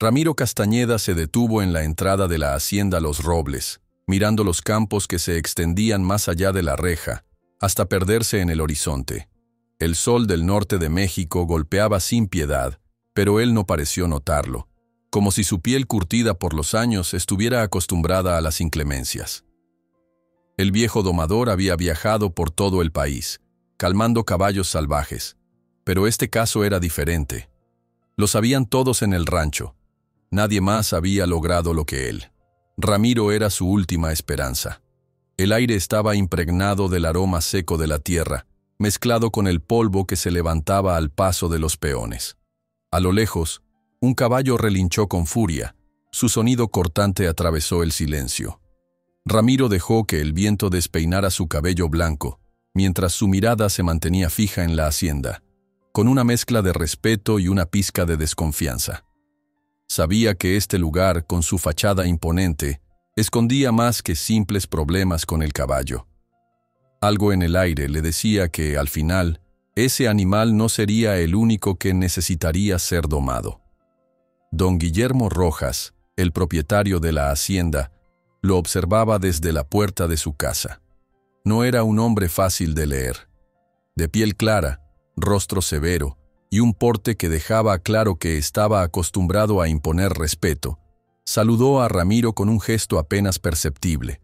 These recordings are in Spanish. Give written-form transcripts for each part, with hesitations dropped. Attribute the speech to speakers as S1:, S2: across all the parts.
S1: Ramiro Castañeda se detuvo en la entrada de la hacienda Los Robles, mirando los campos que se extendían más allá de la reja, hasta perderse en el horizonte. El sol del norte de México golpeaba sin piedad, pero él no pareció notarlo, como si su piel curtida por los años estuviera acostumbrada a las inclemencias. El viejo domador había viajado por todo el país, calmando caballos salvajes, pero este caso era diferente. Lo sabían todos en el rancho. Nadie más había logrado lo que él. Ramiro era su última esperanza. El aire estaba impregnado del aroma seco de la tierra, mezclado con el polvo que se levantaba al paso de los peones. A lo lejos, un caballo relinchó con furia. Su sonido cortante atravesó el silencio. Ramiro dejó que el viento despeinara su cabello blanco, mientras su mirada se mantenía fija en la hacienda, con una mezcla de respeto y una pizca de desconfianza. Sabía que este lugar, con su fachada imponente, escondía más que simples problemas con el caballo. Algo en el aire le decía que, al final, ese animal no sería el único que necesitaría ser domado. Don Guillermo Rojas, el propietario de la hacienda, lo observaba desde la puerta de su casa. No era un hombre fácil de leer. De piel clara, rostro severo y un porte que dejaba claro que estaba acostumbrado a imponer respeto, saludó a Ramiro con un gesto apenas perceptible.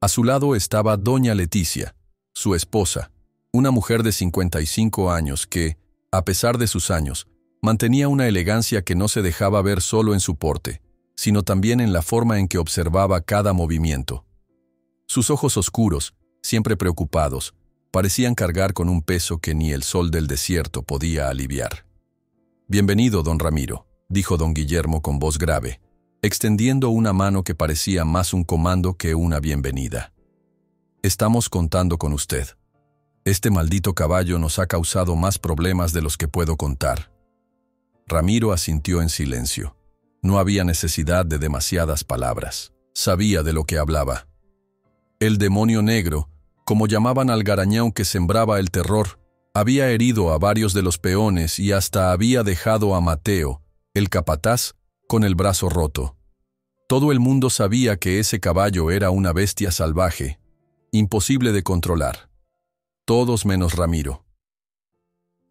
S1: A su lado estaba doña Leticia, su esposa, una mujer de 55 años que, a pesar de sus años, mantenía una elegancia que no se dejaba ver solo en su porte, sino también en la forma en que observaba cada movimiento. Sus ojos oscuros, siempre preocupados, parecían cargar con un peso que ni el sol del desierto podía aliviar. «Bienvenido, don Ramiro», dijo don Guillermo con voz grave, extendiendo una mano que parecía más un comando que una bienvenida. «Estamos contando con usted. Este maldito caballo nos ha causado más problemas de los que puedo contar». Ramiro asintió en silencio. No había necesidad de demasiadas palabras. Sabía de lo que hablaba. El demonio negro, como llamaban al garañón que sembraba el terror, había herido a varios de los peones y hasta había dejado a Mateo, el capataz, con el brazo roto. Todo el mundo sabía que ese caballo era una bestia salvaje, imposible de controlar. Todos menos Ramiro.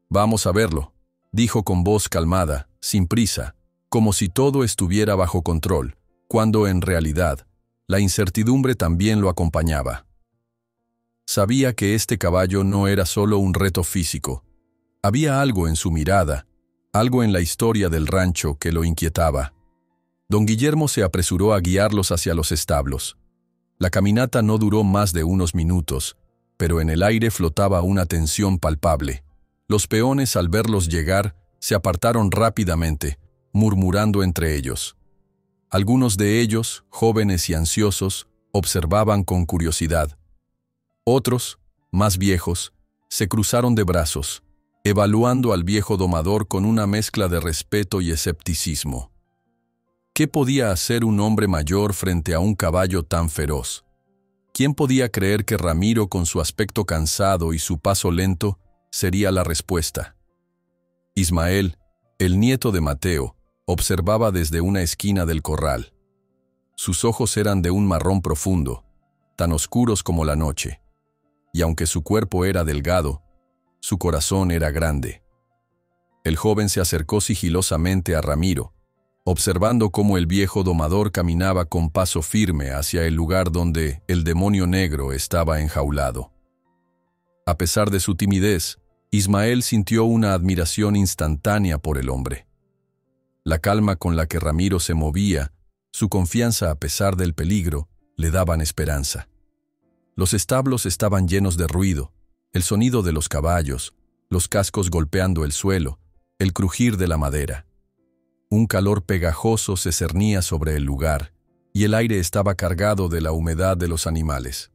S1: «Vamos a verlo», dijo con voz calmada, sin prisa, como si todo estuviera bajo control, cuando en realidad la incertidumbre también lo acompañaba. Sabía que este caballo no era solo un reto físico. Había algo en su mirada, algo en la historia del rancho que lo inquietaba. Don Guillermo se apresuró a guiarlos hacia los establos. La caminata no duró más de unos minutos, pero en el aire flotaba una tensión palpable. Los peones, al verlos llegar, se apartaron rápidamente, murmurando entre ellos. Algunos de ellos, jóvenes y ansiosos, observaban con curiosidad. Otros, más viejos, se cruzaron de brazos, evaluando al viejo domador con una mezcla de respeto y escepticismo. ¿Qué podía hacer un hombre mayor frente a un caballo tan feroz? ¿Quién podía creer que Ramiro, con su aspecto cansado y su paso lento, sería la respuesta? Ismael, el nieto de Mateo, observaba desde una esquina del corral. Sus ojos eran de un marrón profundo, tan oscuros como la noche. Y aunque su cuerpo era delgado, su corazón era grande. El joven se acercó sigilosamente a Ramiro, observando cómo el viejo domador caminaba con paso firme hacia el lugar donde el demonio negro estaba enjaulado. A pesar de su timidez, Ismael sintió una admiración instantánea por el hombre. La calma con la que Ramiro se movía, su confianza a pesar del peligro, le daban esperanza. Los establos estaban llenos de ruido, el sonido de los caballos, los cascos golpeando el suelo, el crujir de la madera. Un calor pegajoso se cernía sobre el lugar, y el aire estaba cargado de la humedad de los animales.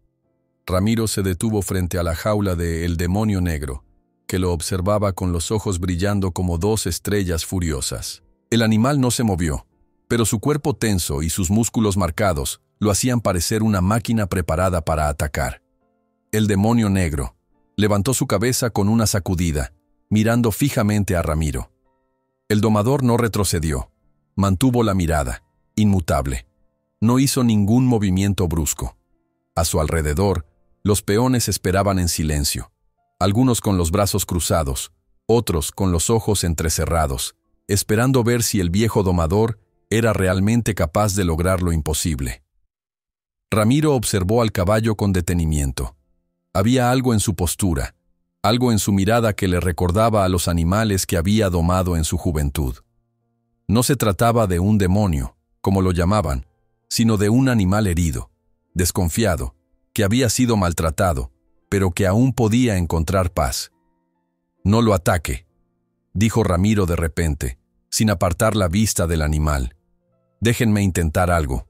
S1: Ramiro se detuvo frente a la jaula de El Demonio Negro, que lo observaba con los ojos brillando como dos estrellas furiosas. El animal no se movió, pero su cuerpo tenso y sus músculos marcados lo hacían parecer una máquina preparada para atacar. El Demonio Negro levantó su cabeza con una sacudida, mirando fijamente a Ramiro. El domador no retrocedió. Mantuvo la mirada, inmutable. No hizo ningún movimiento brusco. A su alrededor, los peones esperaban en silencio, algunos con los brazos cruzados, otros con los ojos entrecerrados, esperando ver si el viejo domador era realmente capaz de lograr lo imposible. Ramiro observó al caballo con detenimiento. Había algo en su postura, algo en su mirada que le recordaba a los animales que había domado en su juventud. No se trataba de un demonio, como lo llamaban, sino de un animal herido, desconfiado, que había sido maltratado, pero que aún podía encontrar paz. «No lo ataque», dijo Ramiro de repente, sin apartar la vista del animal. «Déjenme intentar algo».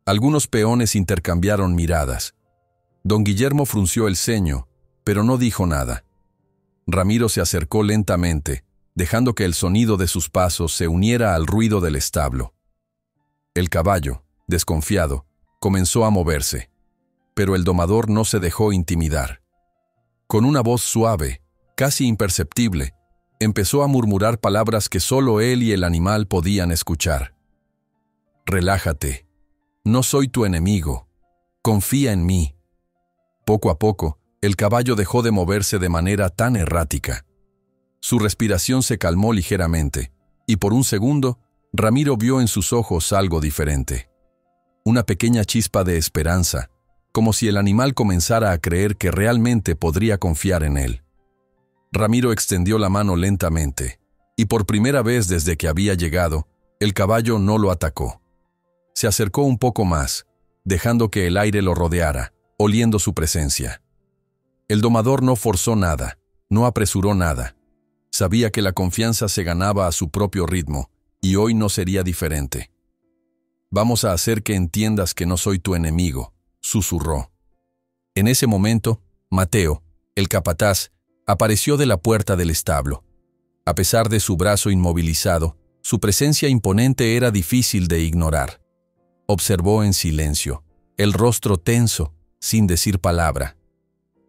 S1: Algunos peones intercambiaron miradas. Don Guillermo frunció el ceño, pero no dijo nada. Ramiro se acercó lentamente, dejando que el sonido de sus pasos se uniera al ruido del establo. El caballo, desconfiado, comenzó a moverse, pero el domador no se dejó intimidar. Con una voz suave, casi imperceptible, empezó a murmurar palabras que solo él y el animal podían escuchar. «Relájate. No soy tu enemigo. Confía en mí». Poco a poco, el caballo dejó de moverse de manera tan errática. Su respiración se calmó ligeramente, y por un segundo, Ramiro vio en sus ojos algo diferente. Una pequeña chispa de esperanza, como si el animal comenzara a creer que realmente podría confiar en él. Ramiro extendió la mano lentamente, y por primera vez desde que había llegado, el caballo no lo atacó. Se acercó un poco más, dejando que el aire lo rodeara, oliendo su presencia. El domador no forzó nada, no apresuró nada. Sabía que la confianza se ganaba a su propio ritmo, y hoy no sería diferente. «Vamos a hacer que entiendas que no soy tu enemigo», susurró. En ese momento, Mateo, el capataz, apareció de la puerta del establo. A pesar de su brazo inmovilizado, su presencia imponente era difícil de ignorar. Observó en silencio, el rostro tenso, sin decir palabra.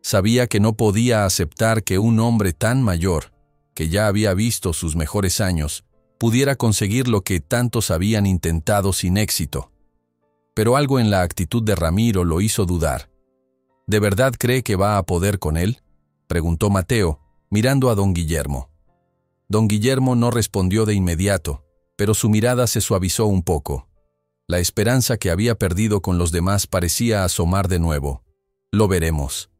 S1: Sabía que no podía aceptar que un hombre tan mayor, que ya había visto sus mejores años, pudiera conseguir lo que tantos habían intentado sin éxito. Pero algo en la actitud de Ramiro lo hizo dudar. ¿De verdad cree que va a poder con él?, preguntó Mateo, mirando a don Guillermo. Don Guillermo no respondió de inmediato, pero su mirada se suavizó un poco. La esperanza que había perdido con los demás parecía asomar de nuevo. «Lo veremos».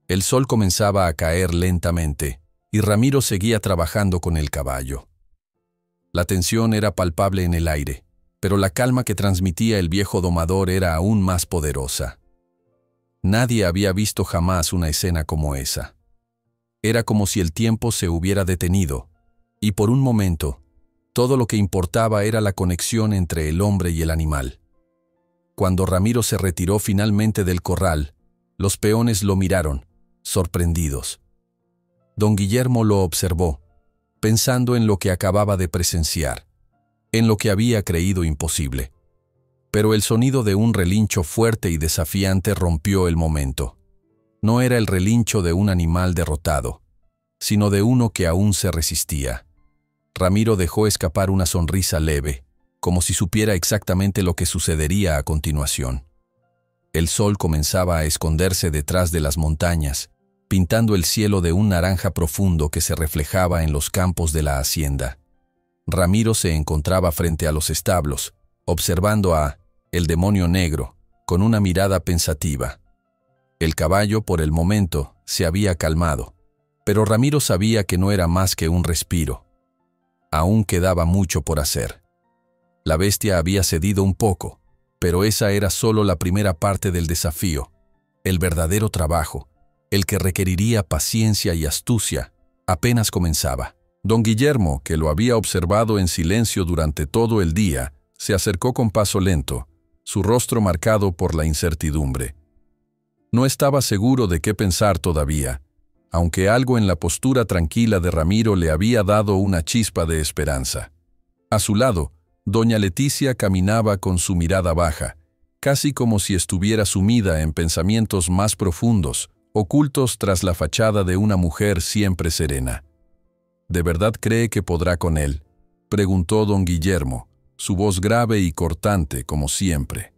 S1: El sol comenzaba a caer lentamente, y Ramiro seguía trabajando con el caballo. La tensión era palpable en el aire, pero la calma que transmitía el viejo domador era aún más poderosa. Nadie había visto jamás una escena como esa. Era como si el tiempo se hubiera detenido, y por un momento, todo lo que importaba era la conexión entre el hombre y el animal. Cuando Ramiro se retiró finalmente del corral, los peones lo miraron, sorprendidos. Don Guillermo lo observó, pensando en lo que acababa de presenciar, en lo que había creído imposible. Pero el sonido de un relincho fuerte y desafiante rompió el momento. No era el relincho de un animal derrotado, sino de uno que aún se resistía. Ramiro dejó escapar una sonrisa leve, como si supiera exactamente lo que sucedería a continuación. El sol comenzaba a esconderse detrás de las montañas, pintando el cielo de un naranja profundo que se reflejaba en los campos de la hacienda. Ramiro se encontraba frente a los establos, observando a el demonio negro, con una mirada pensativa. El caballo, por el momento, se había calmado, pero Ramiro sabía que no era más que un respiro. Aún quedaba mucho por hacer. La bestia había cedido un poco, pero esa era solo la primera parte del desafío. El verdadero trabajo, el que requeriría paciencia y astucia, apenas comenzaba. Don Guillermo, que lo había observado en silencio durante todo el día, se acercó con paso lento, su rostro marcado por la incertidumbre. No estaba seguro de qué pensar todavía, aunque algo en la postura tranquila de Ramiro le había dado una chispa de esperanza. A su lado, doña Leticia caminaba con su mirada baja, casi como si estuviera sumida en pensamientos más profundos, ocultos tras la fachada de una mujer siempre serena. ¿De verdad cree que podrá con él?, preguntó don Guillermo, su voz grave y cortante como siempre.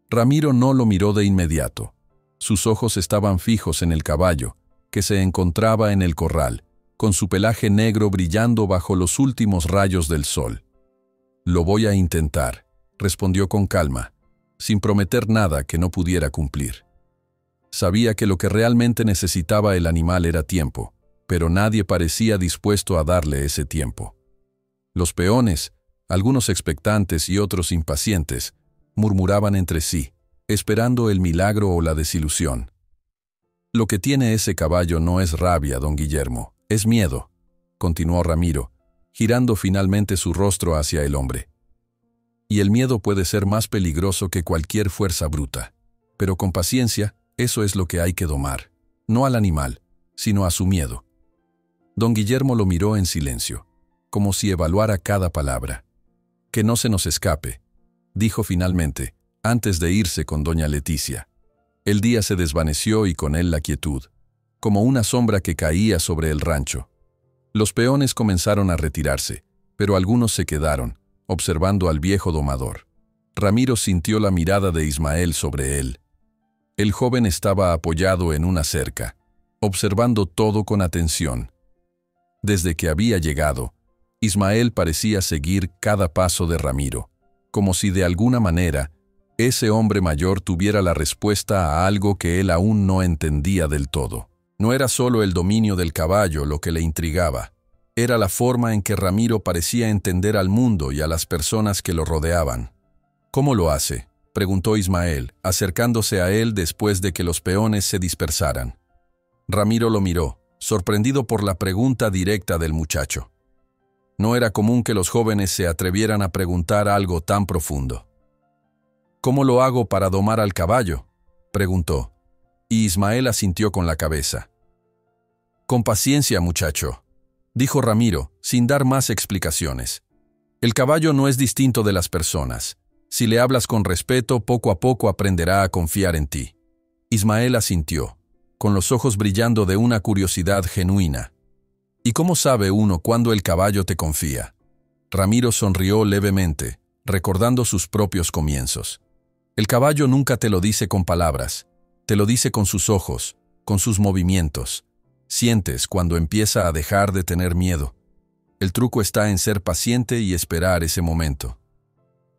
S1: Ramiro no lo miró de inmediato. Sus ojos estaban fijos en el caballo, que se encontraba en el corral, con su pelaje negro brillando bajo los últimos rayos del sol. «Lo voy a intentar», respondió con calma, sin prometer nada que no pudiera cumplir. Sabía que lo que realmente necesitaba el animal era tiempo, pero nadie parecía dispuesto a darle ese tiempo. Los peones, algunos expectantes y otros impacientes, murmuraban entre sí, esperando el milagro o la desilusión. «Lo que tiene ese caballo no es rabia, don Guillermo, es miedo», continuó Ramiro, girando finalmente su rostro hacia el hombre. «Y el miedo puede ser más peligroso que cualquier fuerza bruta. Pero con paciencia, eso es lo que hay que domar, no al animal, sino a su miedo». Don Guillermo lo miró en silencio, como si evaluara cada palabra. «Que no se nos escape», dijo finalmente, antes de irse con doña Leticia. El día se desvaneció y con él la quietud, como una sombra que caía sobre el rancho. Los peones comenzaron a retirarse, pero algunos se quedaron, observando al viejo domador. Ramiro sintió la mirada de Ismael sobre él. El joven estaba apoyado en una cerca, observando todo con atención. Desde que había llegado, Ismael parecía seguir cada paso de Ramiro, como si de alguna manera ese hombre mayor tuviera la respuesta a algo que él aún no entendía del todo. No era solo el dominio del caballo lo que le intrigaba, era la forma en que Ramiro parecía entender al mundo y a las personas que lo rodeaban. «¿Cómo lo hace?», preguntó Ismael, acercándose a él después de que los peones se dispersaran. Ramiro lo miró, sorprendido por la pregunta directa del muchacho. No era común que los jóvenes se atrevieran a preguntar algo tan profundo. «¿Cómo lo hago para domar al caballo?», preguntó, y Ismael asintió con la cabeza. «Con paciencia, muchacho», dijo Ramiro, sin dar más explicaciones. «El caballo no es distinto de las personas. Si le hablas con respeto, poco a poco aprenderá a confiar en ti». Ismael asintió, con los ojos brillando de una curiosidad genuina. «¿Y cómo sabe uno cuándo el caballo te confía?». Ramiro sonrió levemente, recordando sus propios comienzos. «El caballo nunca te lo dice con palabras, te lo dice con sus ojos, con sus movimientos. Sientes cuando empieza a dejar de tener miedo. El truco está en ser paciente y esperar ese momento».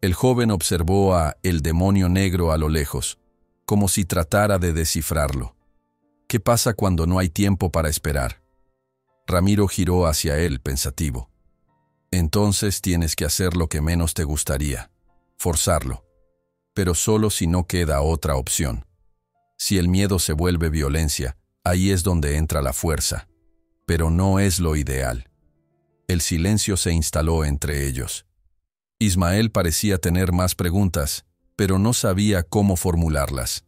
S1: El joven observó a el demonio negro a lo lejos, como si tratara de descifrarlo. ¿Qué pasa cuando no hay tiempo para esperar? Ramiro giró hacia él pensativo. «Entonces tienes que hacer lo que menos te gustaría, forzarlo, pero solo si no queda otra opción. Si el miedo se vuelve violencia, ahí es donde entra la fuerza, pero no es lo ideal». El silencio se instaló entre ellos. Ismael parecía tener más preguntas, pero no sabía cómo formularlas.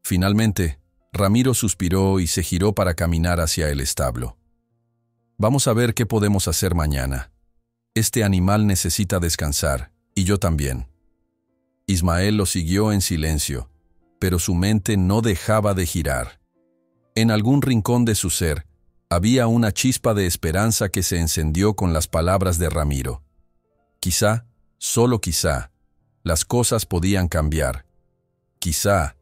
S1: Finalmente, Ramiro suspiró y se giró para caminar hacia el establo. «Vamos a ver qué podemos hacer mañana. Este animal necesita descansar, y yo también». Ismael lo siguió en silencio, pero su mente no dejaba de girar. En algún rincón de su ser, había una chispa de esperanza que se encendió con las palabras de Ramiro. Quizá, solo quizá, las cosas podían cambiar. Quizá,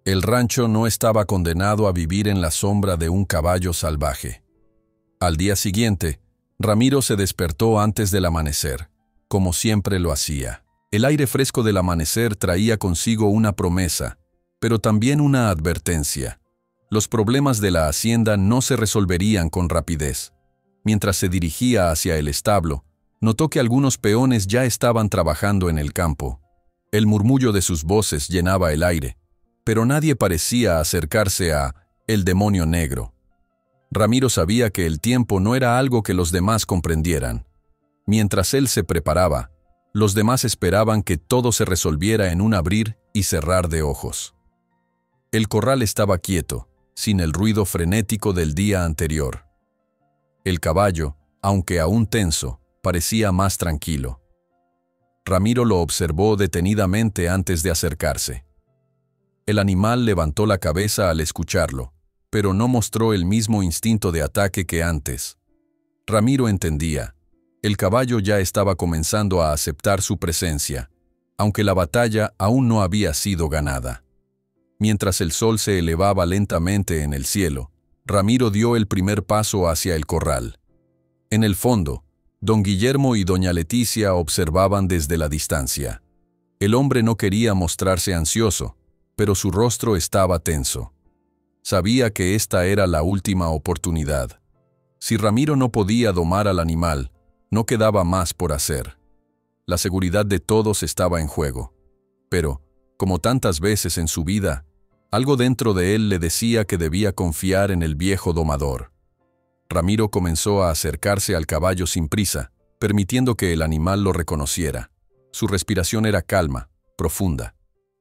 S1: el rancho no estaba condenado a vivir en la sombra de un caballo salvaje. Al día siguiente, Ramiro se despertó antes del amanecer, como siempre lo hacía. El aire fresco del amanecer traía consigo una promesa, pero también una advertencia. Los problemas de la hacienda no se resolverían con rapidez. Mientras se dirigía hacia el establo, notó que algunos peones ya estaban trabajando en el campo. El murmullo de sus voces llenaba el aire, pero nadie parecía acercarse a el demonio negro. Ramiro sabía que el tiempo no era algo que los demás comprendieran. Mientras él se preparaba, los demás esperaban que todo se resolviera en un abrir y cerrar de ojos. El corral estaba quieto, sin el ruido frenético del día anterior. El caballo, aunque aún tenso, parecía más tranquilo. Ramiro lo observó detenidamente antes de acercarse. El animal levantó la cabeza al escucharlo, pero no mostró el mismo instinto de ataque que antes. Ramiro entendía. El caballo ya estaba comenzando a aceptar su presencia, aunque la batalla aún no había sido ganada. Mientras el sol se elevaba lentamente en el cielo, Ramiro dio el primer paso hacia el corral. En el fondo, don Guillermo y doña Leticia observaban desde la distancia. El hombre no quería mostrarse ansioso, pero su rostro estaba tenso. Sabía que esta era la última oportunidad. Si Ramiro no podía domar al animal, no quedaba más por hacer. La seguridad de todos estaba en juego. Pero, como tantas veces en su vida, algo dentro de él le decía que debía confiar en el viejo domador. Ramiro comenzó a acercarse al caballo sin prisa, permitiendo que el animal lo reconociera. Su respiración era calma, profunda.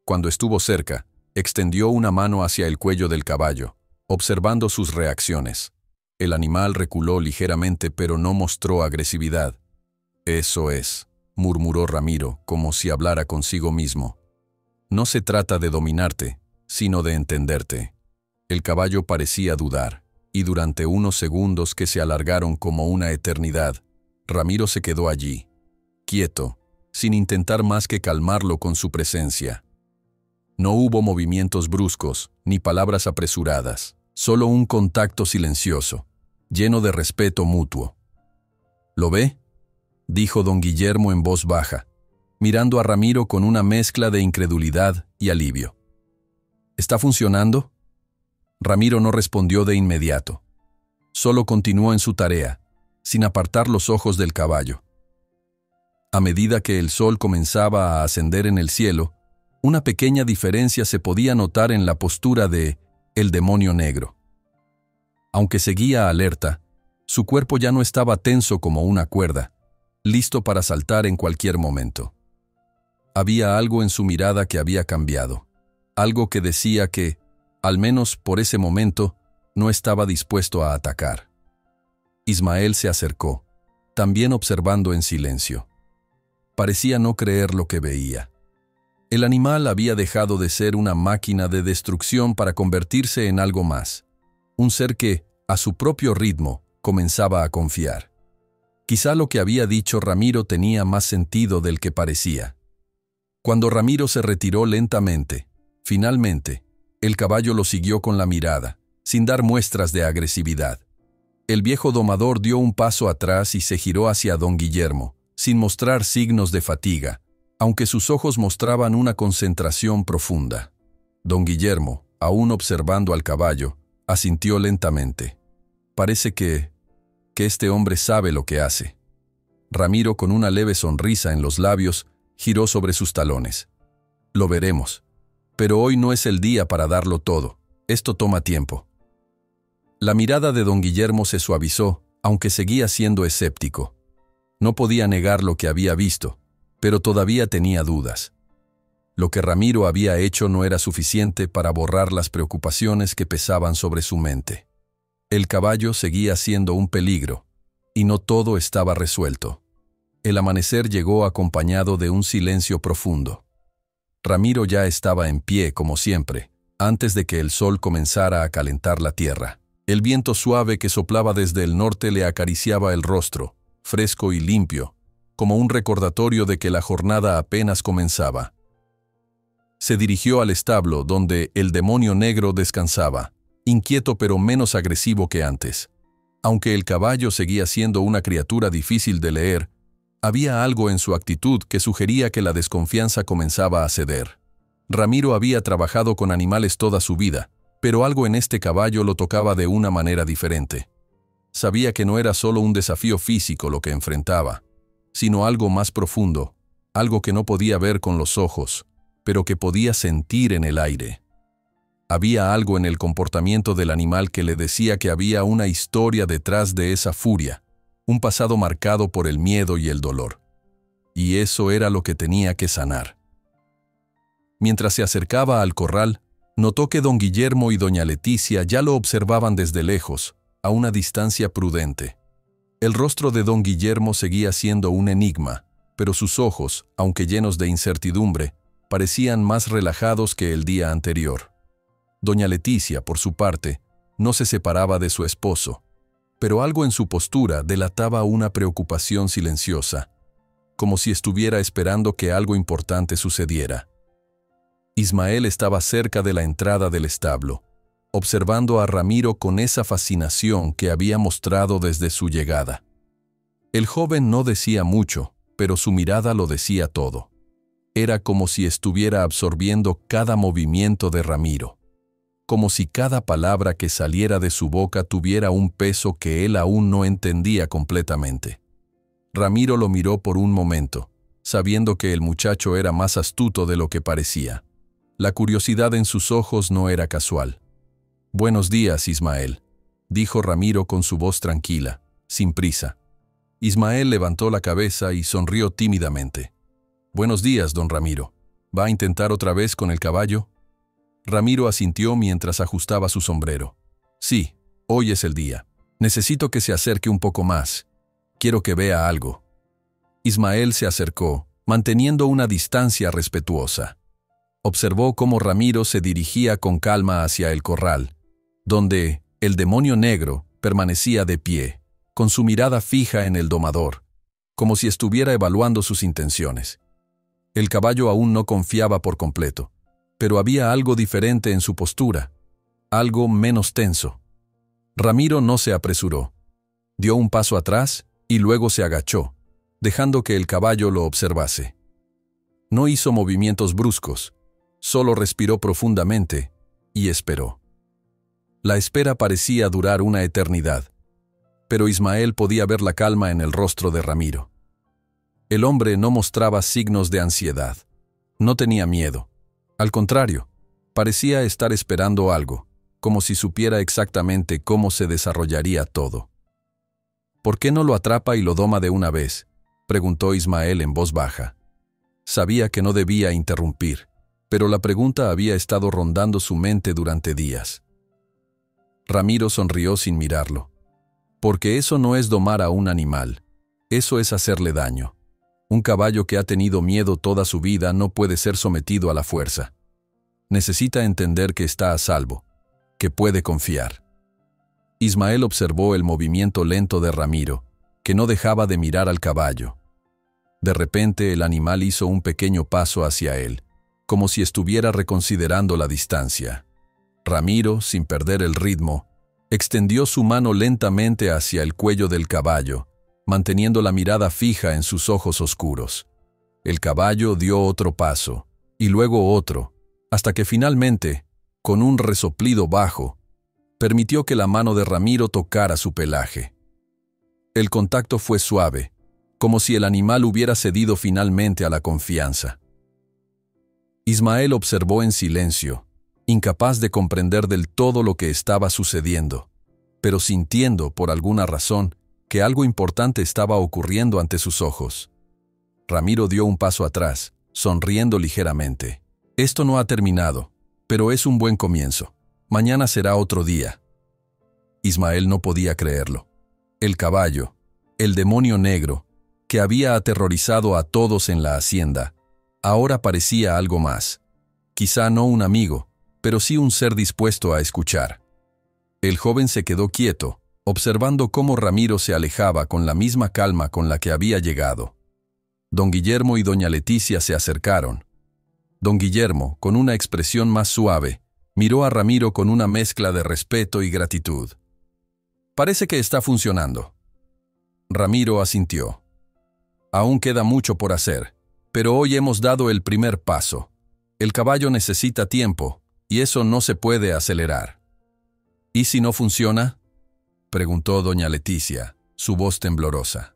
S1: Cuando estuvo cerca, extendió una mano hacia el cuello del caballo, observando sus reacciones. El animal reculó ligeramente, pero no mostró agresividad. «Eso es», murmuró Ramiro, como si hablara consigo mismo. «No se trata de dominarte, sino de entenderte». El caballo parecía dudar, y durante unos segundos que se alargaron como una eternidad, Ramiro se quedó allí, quieto, sin intentar más que calmarlo con su presencia. No hubo movimientos bruscos, ni palabras apresuradas, solo un contacto silencioso, lleno de respeto mutuo. «¿Lo ve?», dijo don Guillermo en voz baja, mirando a Ramiro con una mezcla de incredulidad y alivio. «¿Está funcionando?». Ramiro no respondió de inmediato. Solo continuó en su tarea, sin apartar los ojos del caballo. A medida que el sol comenzaba a ascender en el cielo, una pequeña diferencia se podía notar en la postura de el demonio negro. Aunque seguía alerta, su cuerpo ya no estaba tenso como una cuerda, listo para saltar en cualquier momento. Había algo en su mirada que había cambiado, algo que decía que, al menos por ese momento, no estaba dispuesto a atacar. Ismael se acercó, también observando en silencio. Parecía no creer lo que veía. El animal había dejado de ser una máquina de destrucción para convertirse en algo más, un ser que, a su propio ritmo, comenzaba a confiar. Quizá lo que había dicho Ramiro tenía más sentido del que parecía. Cuando Ramiro se retiró lentamente, finalmente, el caballo lo siguió con la mirada, sin dar muestras de agresividad. El viejo domador dio un paso atrás y se giró hacia don Guillermo, sin mostrar signos de fatiga, aunque sus ojos mostraban una concentración profunda. Don Guillermo, aún observando al caballo, asintió lentamente. Parece que este hombre sabe lo que hace. Ramiro, con una leve sonrisa en los labios, giró sobre sus talones. Lo veremos. Pero hoy no es el día para darlo todo. Esto toma tiempo. La mirada de don Guillermo se suavizó, aunque seguía siendo escéptico. No podía negar lo que había visto, pero todavía tenía dudas. Lo que Ramiro había hecho no era suficiente para borrar las preocupaciones que pesaban sobre su mente. El caballo seguía siendo un peligro, y no todo estaba resuelto. El amanecer llegó acompañado de un silencio profundo. Ramiro ya estaba en pie, como siempre, antes de que el sol comenzara a calentar la tierra. El viento suave que soplaba desde el norte le acariciaba el rostro, fresco y limpio, como un recordatorio de que la jornada apenas comenzaba. Se dirigió al establo donde el demonio negro descansaba, inquieto pero menos agresivo que antes. Aunque el caballo seguía siendo una criatura difícil de leer, había algo en su actitud que sugería que la desconfianza comenzaba a ceder. Ramiro había trabajado con animales toda su vida, pero algo en este caballo lo tocaba de una manera diferente. Sabía que no era solo un desafío físico lo que enfrentaba, sino algo más profundo, algo que no podía ver con los ojos, pero que podía sentir en el aire. Había algo en el comportamiento del animal que le decía que había una historia detrás de esa furia, un pasado marcado por el miedo y el dolor. Y eso era lo que tenía que sanar. Mientras se acercaba al corral, notó que don Guillermo y doña Leticia ya lo observaban desde lejos, a una distancia prudente. El rostro de don Guillermo seguía siendo un enigma, pero sus ojos, aunque llenos de incertidumbre, parecían más relajados que el día anterior. Doña Leticia, por su parte, no se separaba de su esposo. pero algo en su postura delataba una preocupación silenciosa, como si estuviera esperando que algo importante sucediera. Ismael estaba cerca de la entrada del establo, observando a Ramiro con esa fascinación que había mostrado desde su llegada. El joven no decía mucho, pero su mirada lo decía todo. Era como si estuviera absorbiendo cada movimiento de Ramiro, como si cada palabra que saliera de su boca tuviera un peso que él aún no entendía completamente. Ramiro lo miró por un momento, sabiendo que el muchacho era más astuto de lo que parecía. La curiosidad en sus ojos no era casual. «Buenos días, Ismael», dijo Ramiro con su voz tranquila, sin prisa. Ismael levantó la cabeza y sonrió tímidamente. «Buenos días, don Ramiro. ¿Va a intentar otra vez con el caballo?» Ramiro asintió mientras ajustaba su sombrero. «Sí, hoy es el día. Necesito que se acerque un poco más. Quiero que vea algo». Ismael se acercó, manteniendo una distancia respetuosa. Observó cómo Ramiro se dirigía con calma hacia el corral, donde el demonio negro permanecía de pie, con su mirada fija en el domador, como si estuviera evaluando sus intenciones. El caballo aún no confiaba por completo, pero había algo diferente en su postura, algo menos tenso. Ramiro no se apresuró. Dio un paso atrás y luego se agachó, dejando que el caballo lo observase. No hizo movimientos bruscos, solo respiró profundamente y esperó. La espera parecía durar una eternidad, pero Ismael podía ver la calma en el rostro de Ramiro. El hombre no mostraba signos de ansiedad, no tenía miedo. Al contrario, parecía estar esperando algo, como si supiera exactamente cómo se desarrollaría todo. «¿Por qué no lo atrapa y lo doma de una vez?», preguntó Ismael en voz baja. Sabía que no debía interrumpir, pero la pregunta había estado rondando su mente durante días. Ramiro sonrió sin mirarlo. «Porque eso no es domar a un animal, eso es hacerle daño. Un caballo que ha tenido miedo toda su vida no puede ser sometido a la fuerza. Necesita entender que está a salvo, que puede confiar». Ismael observó el movimiento lento de Ramiro, que no dejaba de mirar al caballo. De repente el animal hizo un pequeño paso hacia él, como si estuviera reconsiderando la distancia. Ramiro, sin perder el ritmo, extendió su mano lentamente hacia el cuello del caballo, manteniendo la mirada fija en sus ojos oscuros. El caballo dio otro paso, y luego otro, hasta que finalmente, con un resoplido bajo, permitió que la mano de Ramiro tocara su pelaje. El contacto fue suave, como si el animal hubiera cedido finalmente a la confianza. Ismael observó en silencio, incapaz de comprender del todo lo que estaba sucediendo, pero sintiendo, por alguna razón, que algo importante estaba ocurriendo ante sus ojos. Ramiro dio un paso atrás, sonriendo ligeramente. «Esto no ha terminado, pero es un buen comienzo. Mañana será otro día». Ismael no podía creerlo. El caballo, el demonio negro, que había aterrorizado a todos en la hacienda, ahora parecía algo más. Quizá no un amigo, pero sí un ser dispuesto a escuchar. El joven se quedó quieto, observando cómo Ramiro se alejaba con la misma calma con la que había llegado. Don Guillermo y doña Leticia se acercaron. Don Guillermo, con una expresión más suave, miró a Ramiro con una mezcla de respeto y gratitud. «Parece que está funcionando». Ramiro asintió. «Aún queda mucho por hacer, pero hoy hemos dado el primer paso. El caballo necesita tiempo, y eso no se puede acelerar». «¿Y si no funciona?», preguntó doña Leticia, su voz temblorosa.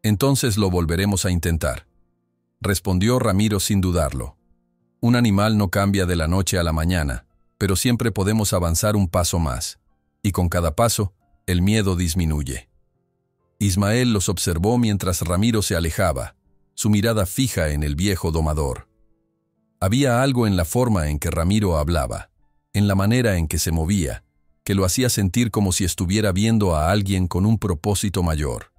S1: «Entonces lo volveremos a intentar», respondió Ramiro sin dudarlo. «Un animal no cambia de la noche a la mañana, pero siempre podemos avanzar un paso más, y con cada paso, el miedo disminuye». Ismael los observó mientras Ramiro se alejaba, su mirada fija en el viejo domador. Había algo en la forma en que Ramiro hablaba, en la manera en que se movía, que lo hacía sentir como si estuviera viendo a alguien con un propósito mayor.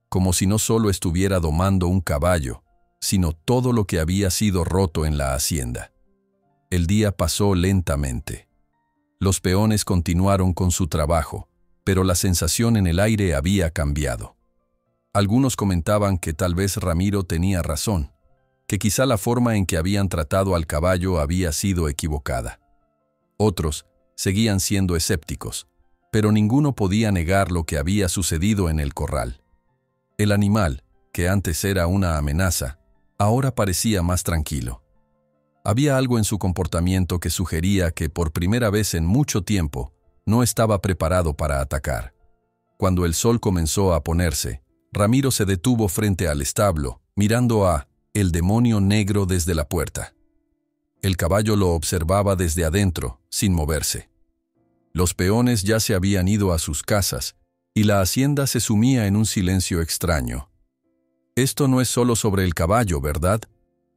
S1: Como si no solo estuviera domando un caballo, sino todo lo que había sido roto en la hacienda. El día pasó lentamente. Los peones continuaron con su trabajo, pero la sensación en el aire había cambiado. Algunos comentaban que tal vez Ramiro tenía razón, que quizá la forma en que habían tratado al caballo había sido equivocada. Otros seguían siendo escépticos, pero ninguno podía negar lo que había sucedido en el corral. El animal, que antes era una amenaza, ahora parecía más tranquilo. Había algo en su comportamiento que sugería que por primera vez en mucho tiempo no estaba preparado para atacar. Cuando el sol comenzó a ponerse, Ramiro se detuvo frente al establo, mirando a el demonio negro desde la puerta. El caballo lo observaba desde adentro, sin moverse. Los peones ya se habían ido a sus casas, y la hacienda se sumía en un silencio extraño. «Esto no es solo sobre el caballo, ¿verdad?»,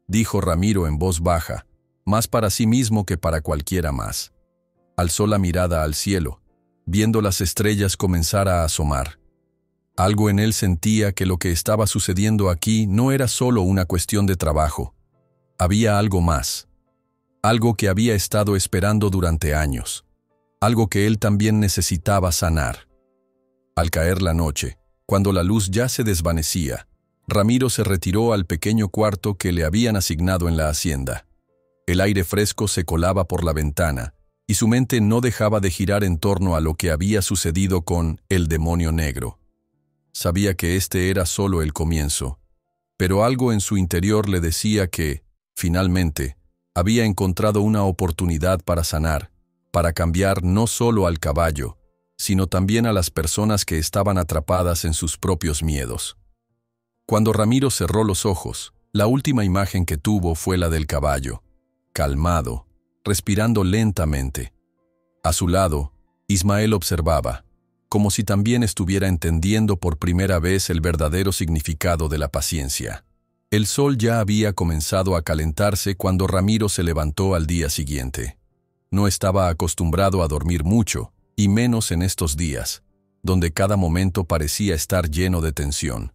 S1: dijo Ramiro en voz baja, más para sí mismo que para cualquiera más. Alzó la mirada al cielo, viendo las estrellas comenzar a asomar. Algo en él sentía que lo que estaba sucediendo aquí no era solo una cuestión de trabajo. Había algo más. Algo que había estado esperando durante años. Algo que él también necesitaba sanar. Al caer la noche, cuando la luz ya se desvanecía, Ramiro se retiró al pequeño cuarto que le habían asignado en la hacienda. El aire fresco se colaba por la ventana, y su mente no dejaba de girar en torno a lo que había sucedido con el demonio negro. Sabía que este era solo el comienzo, pero algo en su interior le decía que, finalmente, había encontrado una oportunidad para sanar, para cambiar no solo al caballo, sino también a las personas que estaban atrapadas en sus propios miedos. Cuando Ramiro cerró los ojos, la última imagen que tuvo fue la del caballo, calmado, respirando lentamente. A su lado, Ismael observaba, como si también estuviera entendiendo por primera vez el verdadero significado de la paciencia. El sol ya había comenzado a calentarse cuando Ramiro se levantó al día siguiente. No estaba acostumbrado a dormir mucho, y menos en estos días, donde cada momento parecía estar lleno de tensión.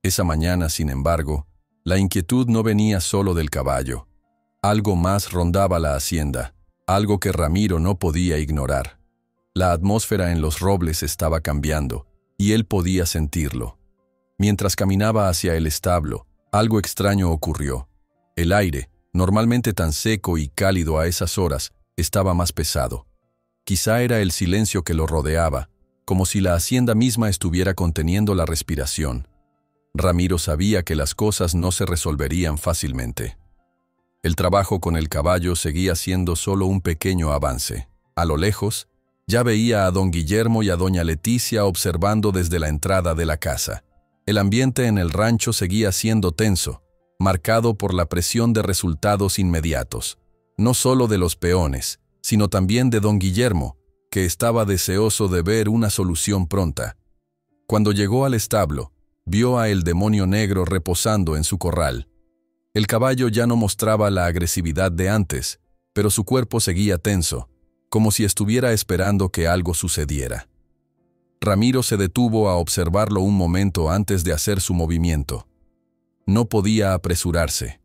S1: Esa mañana, sin embargo, la inquietud no venía solo del caballo. Algo más rondaba la hacienda, algo que Ramiro no podía ignorar. La atmósfera en los robles estaba cambiando, y él podía sentirlo. Mientras caminaba hacia el establo, algo extraño ocurrió. El aire, normalmente tan seco y cálido a esas horas, estaba más pesado. Quizá era el silencio que lo rodeaba, como si la hacienda misma estuviera conteniendo la respiración. Ramiro sabía que las cosas no se resolverían fácilmente. El trabajo con el caballo seguía siendo solo un pequeño avance. A lo lejos, ya veía a don Guillermo y a doña Leticia observando desde la entrada de la casa. El ambiente en el rancho seguía siendo tenso, marcado por la presión de resultados inmediatos, no solo de los peones, sino también de don Guillermo, que estaba deseoso de ver una solución pronta. Cuando llegó al establo, vio a el demonio negro reposando en su corral. El caballo ya no mostraba la agresividad de antes, pero su cuerpo seguía tenso, como si estuviera esperando que algo sucediera. Ramiro se detuvo a observarlo un momento antes de hacer su movimiento. No podía apresurarse.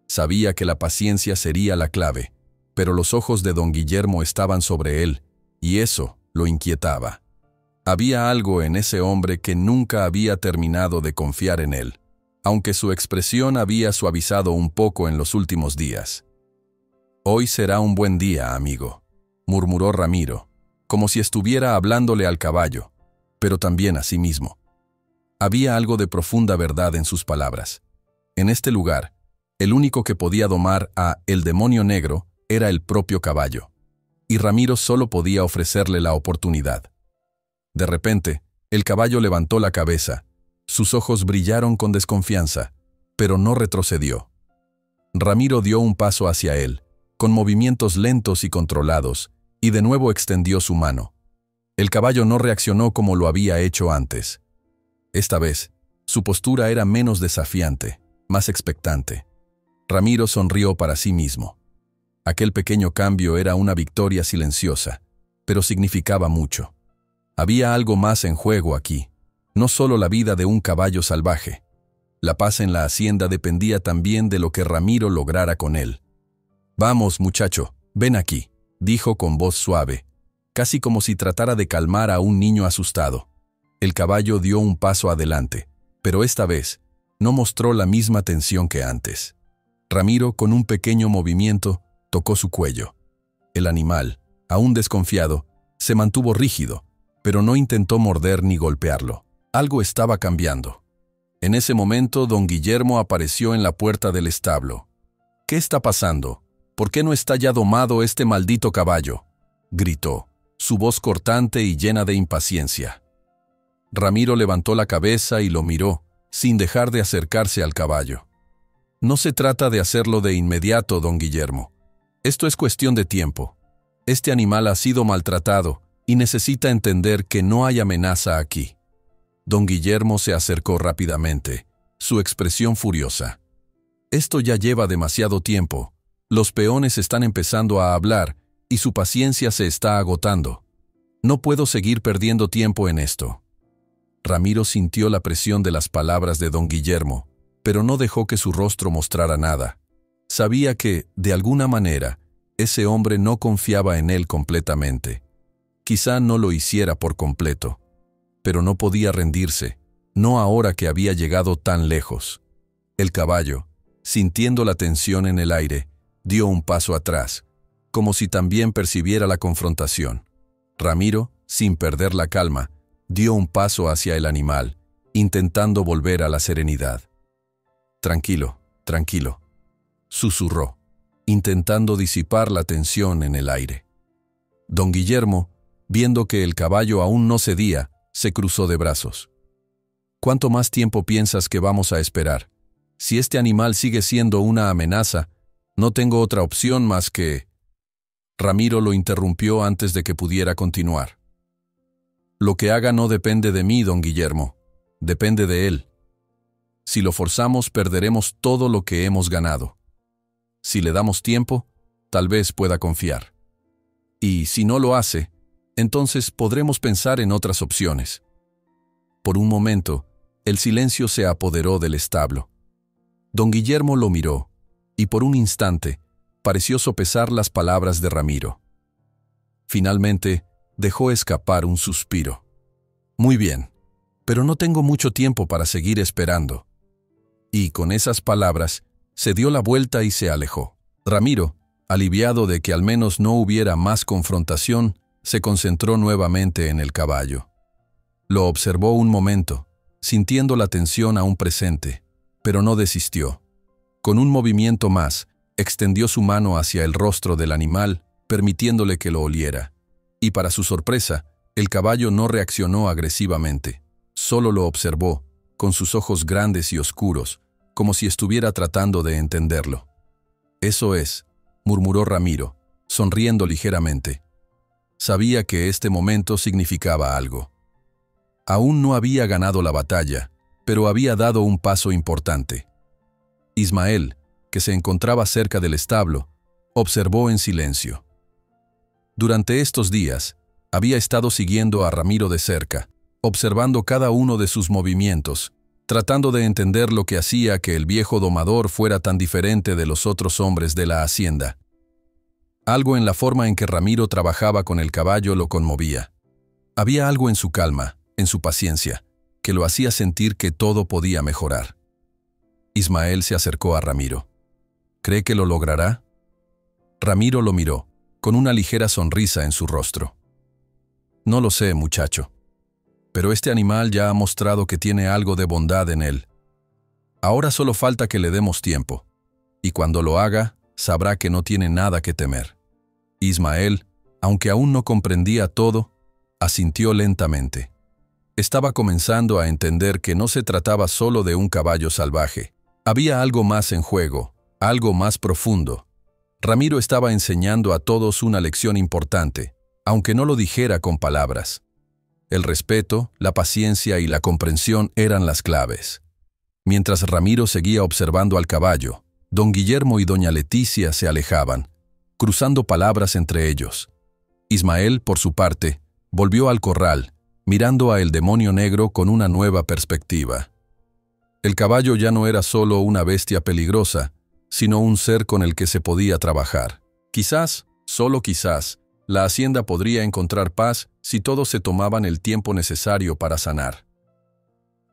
S1: Sabía que la paciencia sería la clave, pero los ojos de don Guillermo estaban sobre él, y eso lo inquietaba. Había algo en ese hombre que nunca había terminado de confiar en él, aunque su expresión había suavizado un poco en los últimos días. «Hoy será un buen día, amigo», murmuró Ramiro, como si estuviera hablándole al caballo, pero también a sí mismo. Había algo de profunda verdad en sus palabras. En este lugar, el único que podía domar a el demonio negro era el propio caballo, y Ramiro solo podía ofrecerle la oportunidad. De repente, el caballo levantó la cabeza, sus ojos brillaron con desconfianza, pero no retrocedió. Ramiro dio un paso hacia él, con movimientos lentos y controlados, y de nuevo extendió su mano. El caballo no reaccionó como lo había hecho antes. Esta vez, su postura era menos desafiante, más expectante. Ramiro sonrió para sí mismo. Aquel pequeño cambio era una victoria silenciosa, pero significaba mucho. Había algo más en juego aquí, no solo la vida de un caballo salvaje. La paz en la hacienda dependía también de lo que Ramiro lograra con él. «Vamos, muchacho, ven aquí», dijo con voz suave. casi como si tratara de calmar a un niño asustado. El caballo dio un paso adelante, pero esta vez no mostró la misma tensión que antes. Ramiro, con un pequeño movimiento, tocó su cuello. El animal, aún desconfiado, se mantuvo rígido, pero no intentó morder ni golpearlo. Algo estaba cambiando. En ese momento, don Guillermo apareció en la puerta del establo. «¿Qué está pasando? ¿Por qué no está ya domado este maldito caballo?», gritó, su voz cortante y llena de impaciencia. Ramiro levantó la cabeza y lo miró, sin dejar de acercarse al caballo. «No se trata de hacerlo de inmediato, don Guillermo. Esto es cuestión de tiempo. Este animal ha sido maltratado y necesita entender que no hay amenaza aquí». Don Guillermo se acercó rápidamente, su expresión furiosa. «Esto ya lleva demasiado tiempo. Los peones están empezando a hablar y su paciencia se está agotando. No puedo seguir perdiendo tiempo en esto». Ramiro sintió la presión de las palabras de don Guillermo, pero no dejó que su rostro mostrara nada. Sabía que, de alguna manera, ese hombre no confiaba en él completamente. Quizá no lo hiciera por completo, pero no podía rendirse, no ahora que había llegado tan lejos. El caballo, sintiendo la tensión en el aire, dio un paso atrás, como si también percibiera la confrontación. Ramiro, sin perder la calma, dio un paso hacia el animal, intentando volver a la serenidad. «Tranquilo, tranquilo», susurró, intentando disipar la tensión en el aire. Don Guillermo, viendo que el caballo aún no cedía, se cruzó de brazos. «¿Cuánto más tiempo piensas que vamos a esperar? Si este animal sigue siendo una amenaza, no tengo otra opción más que…» Ramiro lo interrumpió antes de que pudiera continuar. «Lo que haga no depende de mí, don Guillermo. Depende de él. Si lo forzamos, perderemos todo lo que hemos ganado. Si le damos tiempo, tal vez pueda confiar. Y si no lo hace, entonces podremos pensar en otras opciones». Por un momento, el silencio se apoderó del establo. Don Guillermo lo miró, y por un instante pareció sopesar las palabras de Ramiro. Finalmente, dejó escapar un suspiro. «Muy bien, pero no tengo mucho tiempo para seguir esperando». Y con esas palabras, se dio la vuelta y se alejó. Ramiro, aliviado de que al menos no hubiera más confrontación, se concentró nuevamente en el caballo. Lo observó un momento, sintiendo la tensión aún presente, pero no desistió. Con un movimiento más, extendió su mano hacia el rostro del animal, permitiéndole que lo oliera. Y para su sorpresa, el caballo no reaccionó agresivamente. Solo lo observó, con sus ojos grandes y oscuros, como si estuviera tratando de entenderlo. «Eso es», murmuró Ramiro, sonriendo ligeramente. Sabía que este momento significaba algo. Aún no había ganado la batalla, pero había dado un paso importante. Ismael, que se encontraba cerca del establo, observó en silencio. Durante estos días, había estado siguiendo a Ramiro de cerca, observando cada uno de sus movimientos, tratando de entender lo que hacía que el viejo domador fuera tan diferente de los otros hombres de la hacienda. Algo en la forma en que Ramiro trabajaba con el caballo lo conmovía. Había algo en su calma, en su paciencia, que lo hacía sentir que todo podía mejorar. Ismael se acercó a Ramiro. «¿Cree que lo logrará?». Ramiro lo miró, con una ligera sonrisa en su rostro. «No lo sé, muchacho. Pero este animal ya ha mostrado que tiene algo de bondad en él. Ahora solo falta que le demos tiempo, y cuando lo haga, sabrá que no tiene nada que temer». Ismael, aunque aún no comprendía todo, asintió lentamente. Estaba comenzando a entender que no se trataba solo de un caballo salvaje. Había algo más en juego, algo más profundo. Ramiro estaba enseñando a todos una lección importante, aunque no lo dijera con palabras. El respeto, la paciencia y la comprensión eran las claves. Mientras Ramiro seguía observando al caballo, don Guillermo y doña Leticia se alejaban, cruzando palabras entre ellos. Ismael, por su parte, volvió al corral, mirando a el demonio negro con una nueva perspectiva. El caballo ya no era solo una bestia peligrosa, sino un ser con el que se podía trabajar. Quizás, solo quizás, La hacienda podría encontrar paz si todos se tomaban el tiempo necesario para sanar.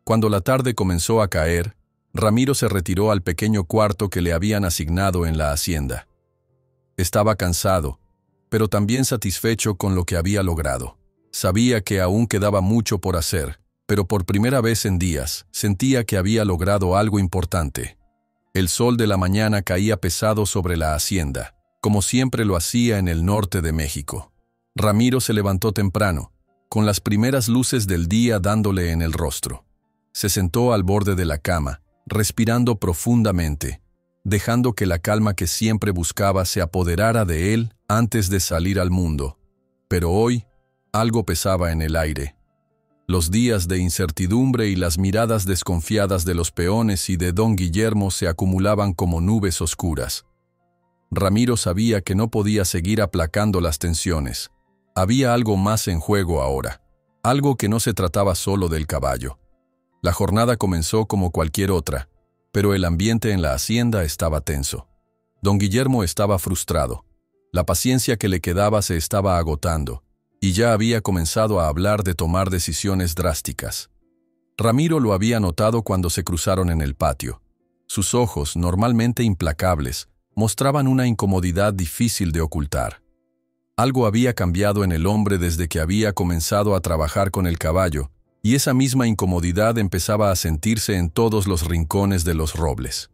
S1: Cuando la tarde comenzó a caer, Ramiro se retiró al pequeño cuarto que le habían asignado en la hacienda. Estaba cansado, pero también satisfecho con lo que había logrado. Sabía que aún quedaba mucho por hacer, pero por primera vez en días sentía que había logrado algo importante. El sol de la mañana caía pesado sobre la hacienda, como siempre lo hacía en el norte de México. Ramiro se levantó temprano, con las primeras luces del día dándole en el rostro. Se sentó al borde de la cama, respirando profundamente, dejando que la calma que siempre buscaba se apoderara de él antes de salir al mundo. Pero hoy, algo pesaba en el aire. Los días de incertidumbre y las miradas desconfiadas de los peones y de don Guillermo se acumulaban como nubes oscuras. Ramiro sabía que no podía seguir aplacando las tensiones. Había algo más en juego ahora, algo que no se trataba solo del caballo. La jornada comenzó como cualquier otra, pero el ambiente en la hacienda estaba tenso. Don Guillermo estaba frustrado. La paciencia que le quedaba se estaba agotando, y ya había comenzado a hablar de tomar decisiones drásticas. Ramiro lo había notado cuando se cruzaron en el patio. Sus ojos, normalmente implacables, mostraban una incomodidad difícil de ocultar. Algo había cambiado en el hombre desde que había comenzado a trabajar con el caballo, y esa misma incomodidad empezaba a sentirse en todos los rincones de los robles.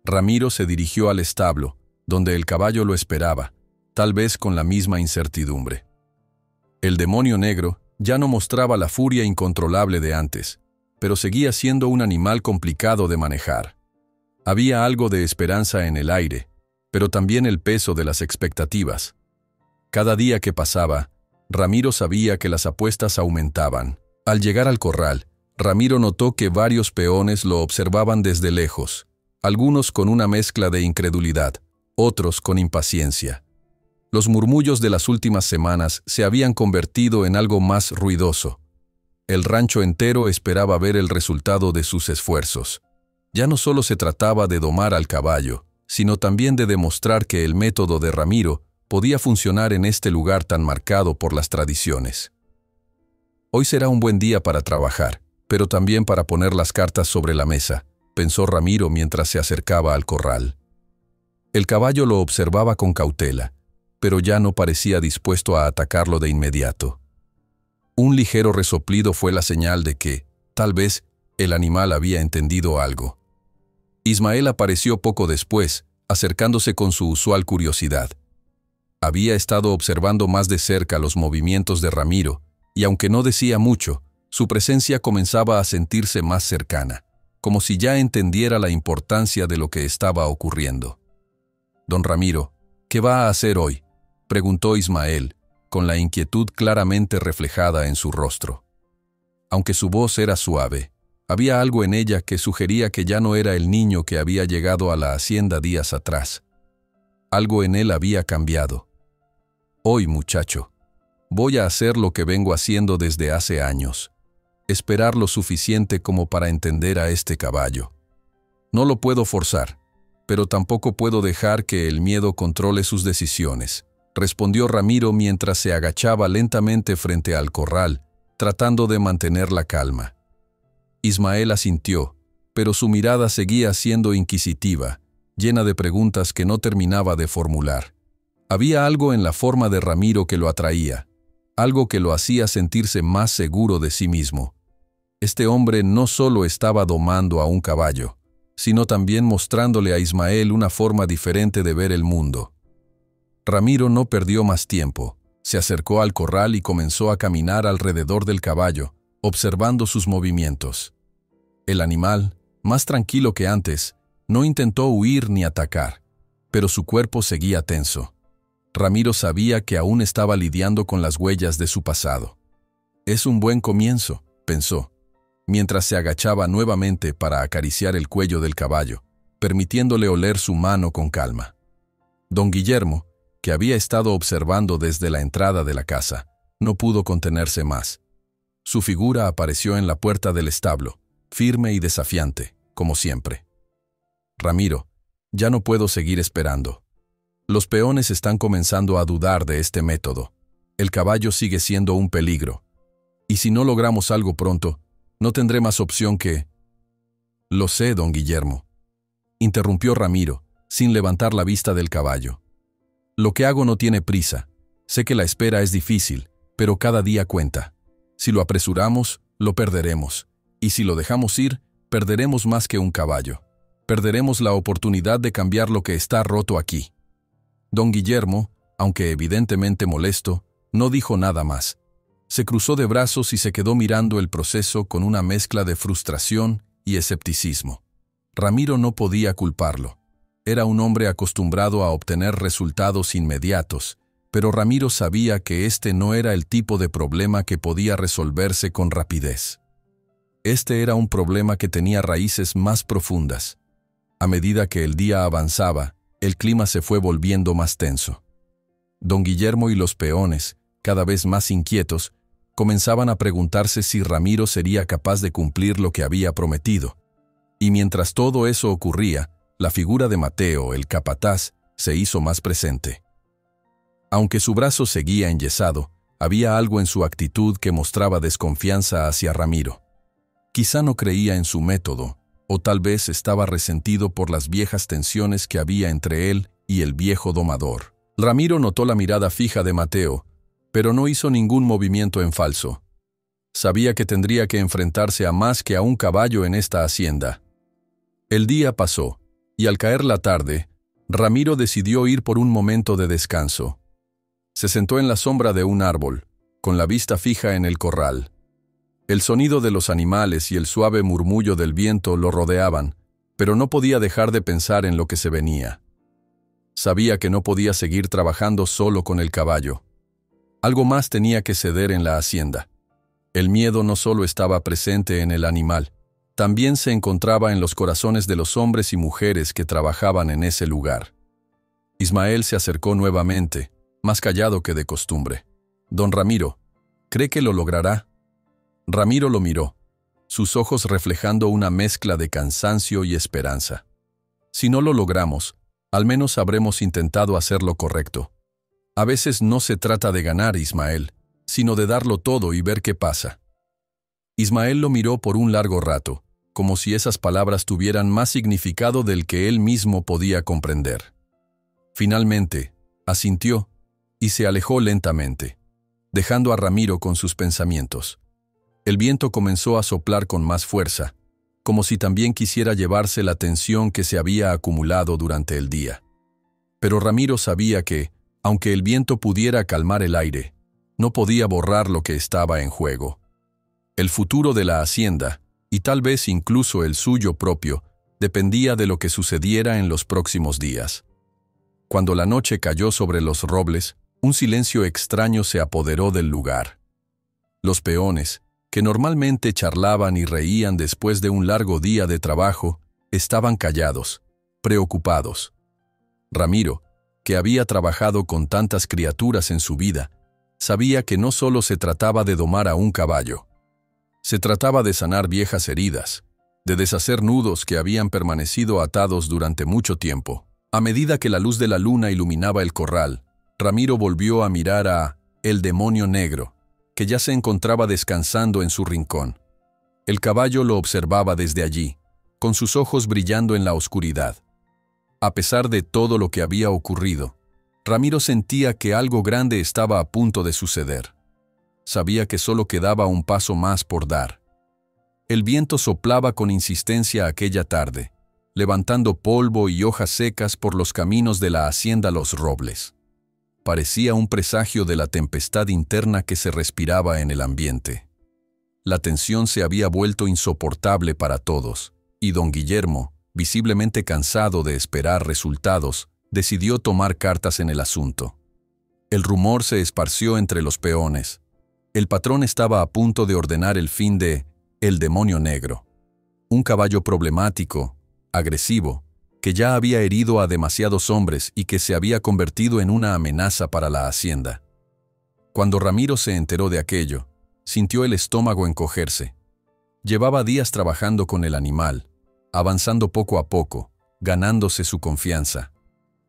S1: Ramiro se dirigió al establo, donde el caballo lo esperaba, tal vez con la misma incertidumbre. El demonio negro ya no mostraba la furia incontrolable de antes, pero seguía siendo un animal complicado de manejar. Había algo de esperanza en el aire, pero también el peso de las expectativas. Cada día que pasaba, Ramiro sabía que las apuestas aumentaban. Al llegar al corral, Ramiro notó que varios peones lo observaban desde lejos, algunos con una mezcla de incredulidad, otros con impaciencia. Los murmullos de las últimas semanas se habían convertido en algo más ruidoso. El rancho entero esperaba ver el resultado de sus esfuerzos. Ya no solo se trataba de domar al caballo, sino también de demostrar que el método de Ramiro podía funcionar en este lugar tan marcado por las tradiciones. Hoy será un buen día para trabajar, pero también para poner las cartas sobre la mesa, pensó Ramiro mientras se acercaba al corral. El caballo lo observaba con cautela, pero ya no parecía dispuesto a atacarlo de inmediato. Un ligero resoplido fue la señal de que, tal vez, el animal había entendido algo. Ismael apareció poco después, acercándose con su usual curiosidad. Había estado observando más de cerca los movimientos de Ramiro, y aunque no decía mucho, su presencia comenzaba a sentirse más cercana, como si ya entendiera la importancia de lo que estaba ocurriendo. «Don Ramiro, ¿qué va a hacer hoy?», preguntó Ismael, con la inquietud claramente reflejada en su rostro. Aunque su voz era suave, había algo en ella que sugería que ya no era el niño que había llegado a la hacienda días atrás. Algo en él había cambiado. «Hoy, muchacho, voy a hacer lo que vengo haciendo desde hace años. Esperar lo suficiente como para entender a este caballo. No lo puedo forzar, pero tampoco puedo dejar que el miedo controle sus decisiones», respondió Ramiro mientras se agachaba lentamente frente al corral, tratando de mantener la calma. Ismael asintió, pero su mirada seguía siendo inquisitiva, llena de preguntas que no terminaba de formular. Había algo en la forma de Ramiro que lo atraía, algo que lo hacía sentirse más seguro de sí mismo. Este hombre no solo estaba domando a un caballo, sino también mostrándole a Ismael una forma diferente de ver el mundo. Ramiro no perdió más tiempo, se acercó al corral y comenzó a caminar alrededor del caballo, observando sus movimientos. El animal, más tranquilo que antes, no intentó huir ni atacar, pero su cuerpo seguía tenso. Ramiro sabía que aún estaba lidiando con las huellas de su pasado. «Es un buen comienzo», pensó, mientras se agachaba nuevamente para acariciar el cuello del caballo, permitiéndole oler su mano con calma. Don Guillermo, que había estado observando desde la entrada de la casa, no pudo contenerse más. Su figura apareció en la puerta del establo, firme y desafiante, como siempre. «Ramiro, ya no puedo seguir esperando. Los peones están comenzando a dudar de este método. El caballo sigue siendo un peligro. Y si no logramos algo pronto, no tendré más opción que... Lo sé, don Guillermo, interrumpió Ramiro, sin levantar la vista del caballo. Lo que hago no tiene prisa. Sé que la espera es difícil, pero cada día cuenta. Si lo apresuramos, lo perderemos. Y si lo dejamos ir, perderemos más que un caballo. Perderemos la oportunidad de cambiar lo que está roto aquí. Don Guillermo, aunque evidentemente molesto, no dijo nada más. Se cruzó de brazos y se quedó mirando el proceso con una mezcla de frustración y escepticismo. Ramiro no podía culparlo. Era un hombre acostumbrado a obtener resultados inmediatos, pero Ramiro sabía que este no era el tipo de problema que podía resolverse con rapidez. Este era un problema que tenía raíces más profundas. A medida que el día avanzaba, el clima se fue volviendo más tenso. Don Guillermo y los peones, cada vez más inquietos, comenzaban a preguntarse si Ramiro sería capaz de cumplir lo que había prometido. Y mientras todo eso ocurría, la figura de Mateo, el capataz, se hizo más presente. Aunque su brazo seguía enyesado, había algo en su actitud que mostraba desconfianza hacia Ramiro. Quizá no creía en su método, o tal vez estaba resentido por las viejas tensiones que había entre él y el viejo domador. Ramiro notó la mirada fija de Mateo, pero no hizo ningún movimiento en falso. Sabía que tendría que enfrentarse a más que a un caballo en esta hacienda. El día pasó, y al caer la tarde, Ramiro decidió ir por un momento de descanso. Se sentó en la sombra de un árbol, con la vista fija en el corral. El sonido de los animales y el suave murmullo del viento lo rodeaban, pero no podía dejar de pensar en lo que se venía. Sabía que no podía seguir trabajando solo con el caballo. Algo más tenía que ceder en la hacienda. El miedo no solo estaba presente en el animal, también se encontraba en los corazones de los hombres y mujeres que trabajaban en ese lugar. Ismael se acercó nuevamente, más callado que de costumbre. «Don Ramiro, ¿cree que lo logrará?» Ramiro lo miró, sus ojos reflejando una mezcla de cansancio y esperanza. «Si no lo logramos, al menos habremos intentado hacer lo correcto. A veces no se trata de ganar, Ismael, sino de darlo todo y ver qué pasa». Ismael lo miró por un largo rato, como si esas palabras tuvieran más significado del que él mismo podía comprender. Finalmente, asintió y se alejó lentamente, dejando a Ramiro con sus pensamientos. El viento comenzó a soplar con más fuerza, como si también quisiera llevarse la tensión que se había acumulado durante el día. Pero Ramiro sabía que, aunque el viento pudiera calmar el aire, no podía borrar lo que estaba en juego. El futuro de la hacienda, y tal vez incluso el suyo propio, dependía de lo que sucediera en los próximos días. Cuando la noche cayó sobre los robles, un silencio extraño se apoderó del lugar. Los peones, que normalmente charlaban y reían después de un largo día de trabajo, estaban callados, preocupados. Ramiro, que había trabajado con tantas criaturas en su vida, sabía que no solo se trataba de domar a un caballo. Se trataba de sanar viejas heridas, de deshacer nudos que habían permanecido atados durante mucho tiempo. A medida que la luz de la luna iluminaba el corral, Ramiro volvió a mirar a el demonio negro, que ya se encontraba descansando en su rincón. El caballo lo observaba desde allí, con sus ojos brillando en la oscuridad. A pesar de todo lo que había ocurrido, Ramiro sentía que algo grande estaba a punto de suceder. Sabía que solo quedaba un paso más por dar. El viento soplaba con insistencia aquella tarde, levantando polvo y hojas secas por los caminos de la hacienda Los Robles. Parecía un presagio de la tempestad interna que se respiraba en el ambiente. La tensión se había vuelto insoportable para todos, y don Guillermo, visiblemente cansado de esperar resultados, decidió tomar cartas en el asunto. El rumor se esparció entre los peones. El patrón estaba a punto de ordenar el fin de el demonio negro, un caballo problemático, agresivo, que ya había herido a demasiados hombres y que se había convertido en una amenaza para la hacienda. Cuando Ramiro se enteró de aquello, sintió el estómago encogerse. Llevaba días trabajando con el animal, avanzando poco a poco, ganándose su confianza.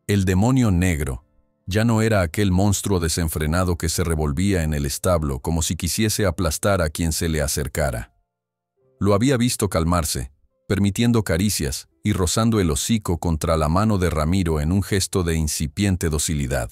S1: El demonio negro ya no era aquel monstruo desenfrenado que se revolvía en el establo como si quisiese aplastar a quien se le acercara. Lo había visto calmarse, permitiendo caricias y rozando el hocico contra la mano de Ramiro en un gesto de incipiente docilidad.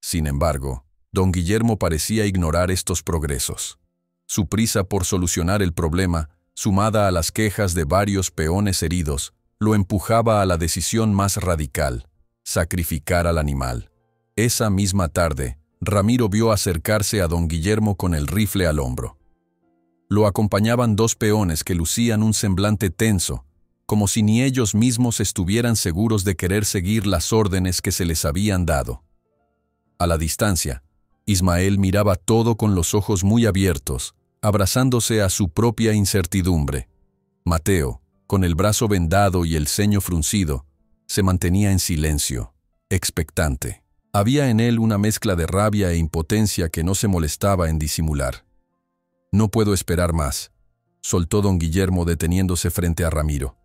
S1: Sin embargo, don Guillermo parecía ignorar estos progresos. Su prisa por solucionar el problema, sumada a las quejas de varios peones heridos, lo empujaba a la decisión más radical: sacrificar al animal. Esa misma tarde, Ramiro vio acercarse a don Guillermo con el rifle al hombro. Lo acompañaban dos peones que lucían un semblante tenso, como si ni ellos mismos estuvieran seguros de querer seguir las órdenes que se les habían dado. A la distancia, Ismael miraba todo con los ojos muy abiertos, abrazándose a su propia incertidumbre. Mateo, con el brazo vendado y el ceño fruncido, se mantenía en silencio, expectante. Había en él una mezcla de rabia e impotencia que no se molestaba en disimular. «No puedo esperar más», soltó don Guillermo deteniéndose frente a Ramiro.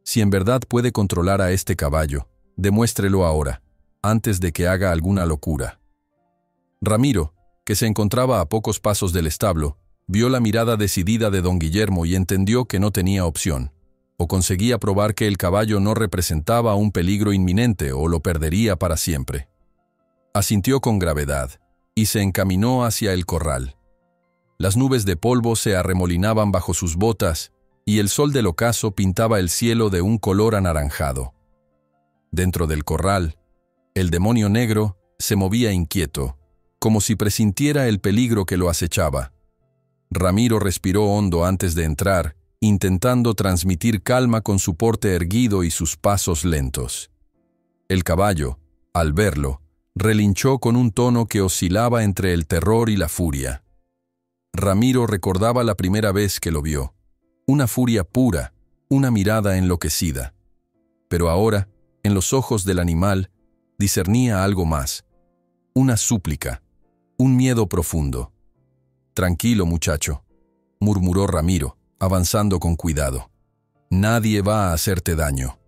S1: «Si en verdad puede controlar a este caballo, demuéstrelo ahora, antes de que haga alguna locura». Ramiro, que se encontraba a pocos pasos del establo, vio la mirada decidida de don Guillermo y entendió que no tenía opción. O conseguía probar que el caballo no representaba un peligro inminente o lo perdería para siempre. Asintió con gravedad y se encaminó hacia el corral. Las nubes de polvo se arremolinaban bajo sus botas y el sol del ocaso pintaba el cielo de un color anaranjado. Dentro del corral, el demonio negro se movía inquieto, como si presintiera el peligro que lo acechaba. Ramiro respiró hondo antes de entrar, intentando transmitir calma con su porte erguido y sus pasos lentos. El caballo, al verlo, relinchó con un tono que oscilaba entre el terror y la furia. Ramiro recordaba la primera vez que lo vio. Una furia pura, una mirada enloquecida. Pero ahora, en los ojos del animal, discernía algo más. Una súplica, un miedo profundo. «Tranquilo, muchacho», murmuró Ramiro, avanzando con cuidado. «Nadie va a hacerte daño».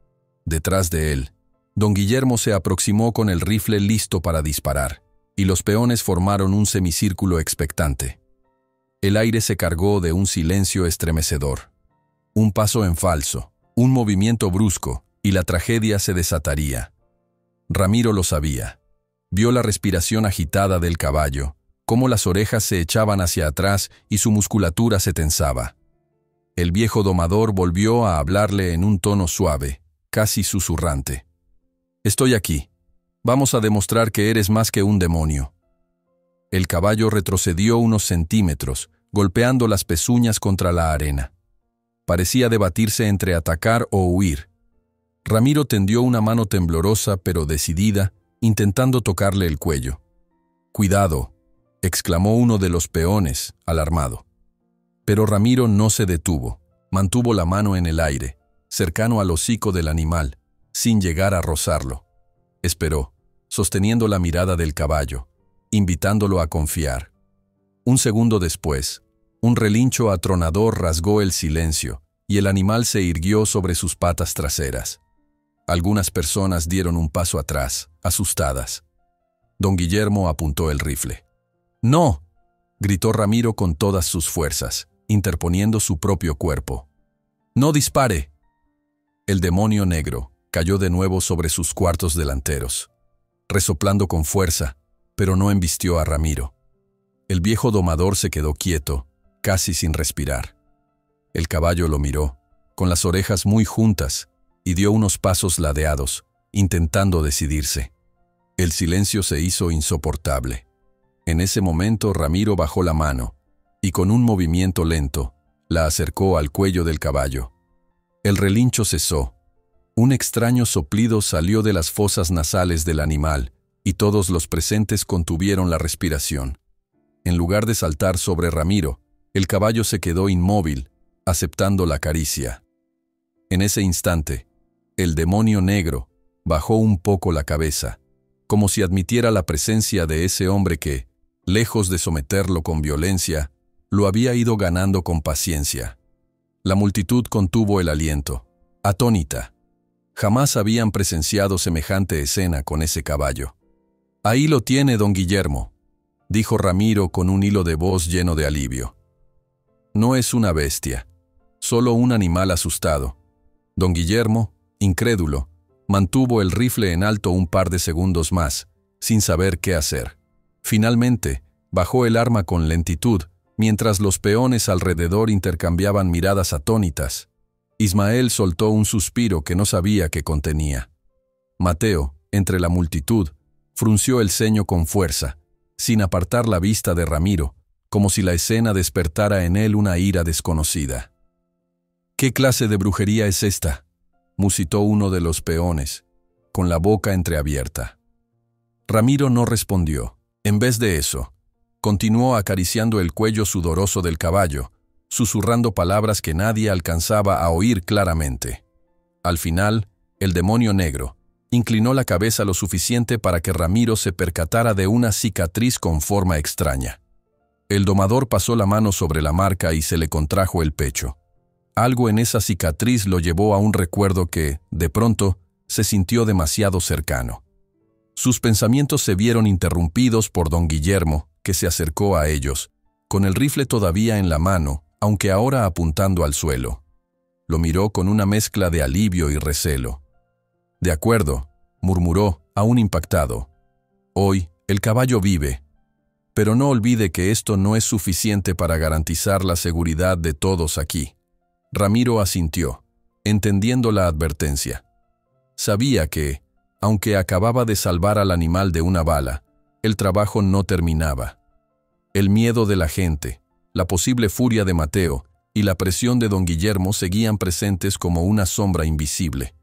S1: Detrás de él, don Guillermo se aproximó con el rifle listo para disparar, y los peones formaron un semicírculo expectante. El aire se cargó de un silencio estremecedor. Un paso en falso, un movimiento brusco, y la tragedia se desataría. Ramiro lo sabía. Vio la respiración agitada del caballo, cómo las orejas se echaban hacia atrás y su musculatura se tensaba. El viejo domador volvió a hablarle en un tono suave, casi susurrante. «Estoy aquí. Vamos a demostrar que eres más que un demonio». El caballo retrocedió unos centímetros, golpeando las pezuñas contra la arena. Parecía debatirse entre atacar o huir. Ramiro tendió una mano temblorosa pero decidida, intentando tocarle el cuello. «Cuidado», exclamó uno de los peones, alarmado. Pero Ramiro no se detuvo, mantuvo la mano en el aire, cercano al hocico del animal, sin llegar a rozarlo. Esperó, sosteniendo la mirada del caballo, invitándolo a confiar. Un segundo después, un relincho atronador rasgó el silencio y el animal se irguió sobre sus patas traseras. Algunas personas dieron un paso atrás, asustadas. Don Guillermo apuntó el rifle. «¡No!», gritó Ramiro con todas sus fuerzas, interponiendo su propio cuerpo. «¡No dispare!». El demonio negro cayó de nuevo sobre sus cuartos delanteros, resoplando con fuerza, pero no embistió a Ramiro. El viejo domador se quedó quieto, casi sin respirar. El caballo lo miró, con las orejas muy juntas, y dio unos pasos ladeados, intentando decidirse. El silencio se hizo insoportable. En ese momento Ramiro bajó la mano, y con un movimiento lento, la acercó al cuello del caballo. El relincho cesó. Un extraño soplido salió de las fosas nasales del animal, y todos los presentes contuvieron la respiración. En lugar de saltar sobre Ramiro, el caballo se quedó inmóvil, aceptando la caricia. En ese instante, el demonio negro bajó un poco la cabeza, como si admitiera la presencia de ese hombre que, lejos de someterlo con violencia, lo había ido ganando con paciencia. La multitud contuvo el aliento, atónita. Jamás habían presenciado semejante escena con ese caballo. «Ahí lo tiene, don Guillermo», dijo Ramiro con un hilo de voz lleno de alivio. «No es una bestia, solo un animal asustado». Don Guillermo, incrédulo, mantuvo el rifle en alto un par de segundos más, sin saber qué hacer. Finalmente, bajó el arma con lentitud, mientras los peones alrededor intercambiaban miradas atónitas. Ismael soltó un suspiro que no sabía qué contenía. Mateo, entre la multitud, frunció el ceño con fuerza, sin apartar la vista de Ramiro, como si la escena despertara en él una ira desconocida. «¿Qué clase de brujería es esta?», musitó uno de los peones, con la boca entreabierta. Ramiro no respondió. En vez de eso, continuó acariciando el cuello sudoroso del caballo, susurrando palabras que nadie alcanzaba a oír claramente. Al final, el demonio negro inclinó la cabeza lo suficiente para que Ramiro se percatara de una cicatriz con forma extraña. El domador pasó la mano sobre la marca y se le contrajo el pecho. Algo en esa cicatriz lo llevó a un recuerdo que, de pronto, se sintió demasiado cercano. Sus pensamientos se vieron interrumpidos por don Guillermo, que se acercó a ellos, con el rifle todavía en la mano, aunque ahora apuntando al suelo. Lo miró con una mezcla de alivio y recelo. «De acuerdo», murmuró, aún impactado. «Hoy, el caballo vive. Pero no olvide que esto no es suficiente para garantizar la seguridad de todos aquí». Ramiro asintió, entendiendo la advertencia. Sabía que, aunque acababa de salvar al animal de una bala, el trabajo no terminaba. El miedo de la gente, la posible furia de Mateo y la presión de don Guillermo seguían presentes como una sombra invisible.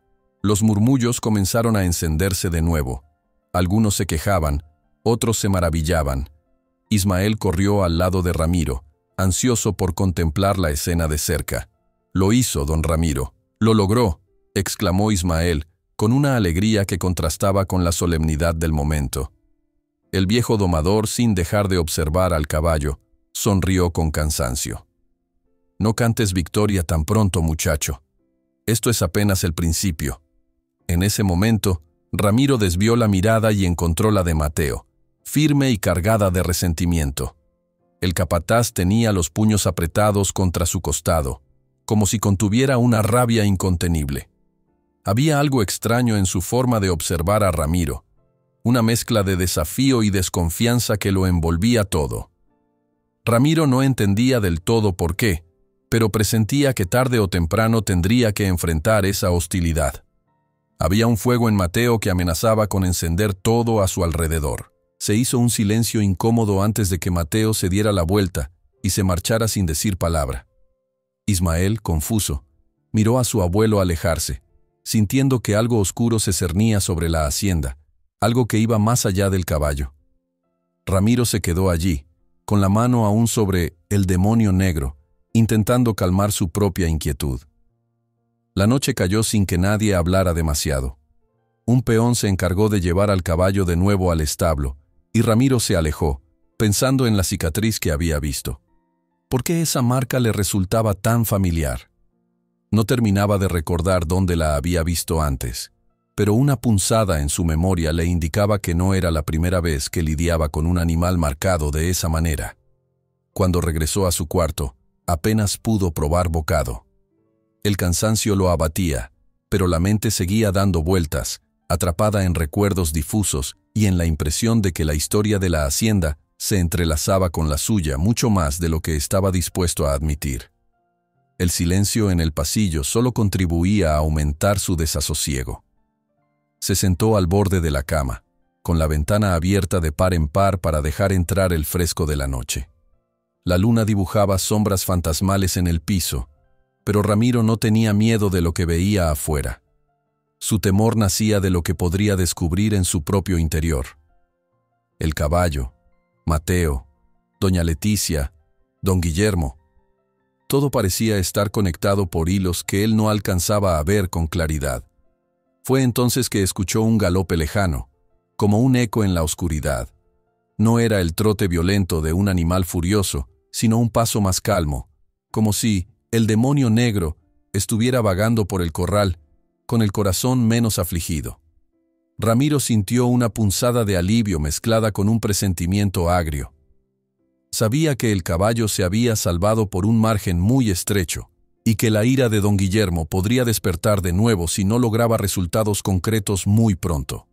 S1: Los murmullos comenzaron a encenderse de nuevo. Algunos se quejaban, otros se maravillaban. Ismael corrió al lado de Ramiro, ansioso por contemplar la escena de cerca. «Lo hizo, don Ramiro. Lo logró», exclamó Ismael, con una alegría que contrastaba con la solemnidad del momento. El viejo domador, sin dejar de observar al caballo, sonrió con cansancio. «No cantes victoria tan pronto, muchacho. Esto es apenas el principio». En ese momento, Ramiro desvió la mirada y encontró la de Mateo, firme y cargada de resentimiento. El capataz tenía los puños apretados contra su costado, como si contuviera una rabia incontenible. Había algo extraño en su forma de observar a Ramiro, una mezcla de desafío y desconfianza que lo envolvía todo. Ramiro no entendía del todo por qué, pero presentía que tarde o temprano tendría que enfrentar esa hostilidad. Había un fuego en Mateo que amenazaba con encender todo a su alrededor. Se hizo un silencio incómodo antes de que Mateo se diera la vuelta y se marchara sin decir palabra. Ismael, confuso, miró a su abuelo alejarse, sintiendo que algo oscuro se cernía sobre la hacienda, algo que iba más allá del caballo. Ramiro se quedó allí, con la mano aún sobre el demonio negro, intentando calmar su propia inquietud. La noche cayó sin que nadie hablara demasiado. Un peón se encargó de llevar al caballo de nuevo al establo, y Ramiro se alejó, pensando en la cicatriz que había visto. ¿Por qué esa marca le resultaba tan familiar? No terminaba de recordar dónde la había visto antes, pero una punzada en su memoria le indicaba que no era la primera vez que lidiaba con un animal marcado de esa manera. Cuando regresó a su cuarto, apenas pudo probar bocado. El cansancio lo abatía, pero la mente seguía dando vueltas, atrapada en recuerdos difusos y en la impresión de que la historia de la hacienda se entrelazaba con la suya mucho más de lo que estaba dispuesto a admitir. El silencio en el pasillo solo contribuía a aumentar su desasosiego. Se sentó al borde de la cama, con la ventana abierta de par en par para dejar entrar el fresco de la noche. La luna dibujaba sombras fantasmales en el piso, pero Ramiro no tenía miedo de lo que veía afuera. Su temor nacía de lo que podría descubrir en su propio interior. El caballo, Mateo, doña Leticia, don Guillermo. Todo parecía estar conectado por hilos que él no alcanzaba a ver con claridad. Fue entonces que escuchó un galope lejano, como un eco en la oscuridad. No era el trote violento de un animal furioso, sino un paso más calmo, como si el demonio negro estuviera vagando por el corral con el corazón menos afligido. Ramiro sintió una punzada de alivio mezclada con un presentimiento agrio. Sabía que el caballo se había salvado por un margen muy estrecho, y que la ira de don Guillermo podría despertar de nuevo si no lograba resultados concretos muy pronto.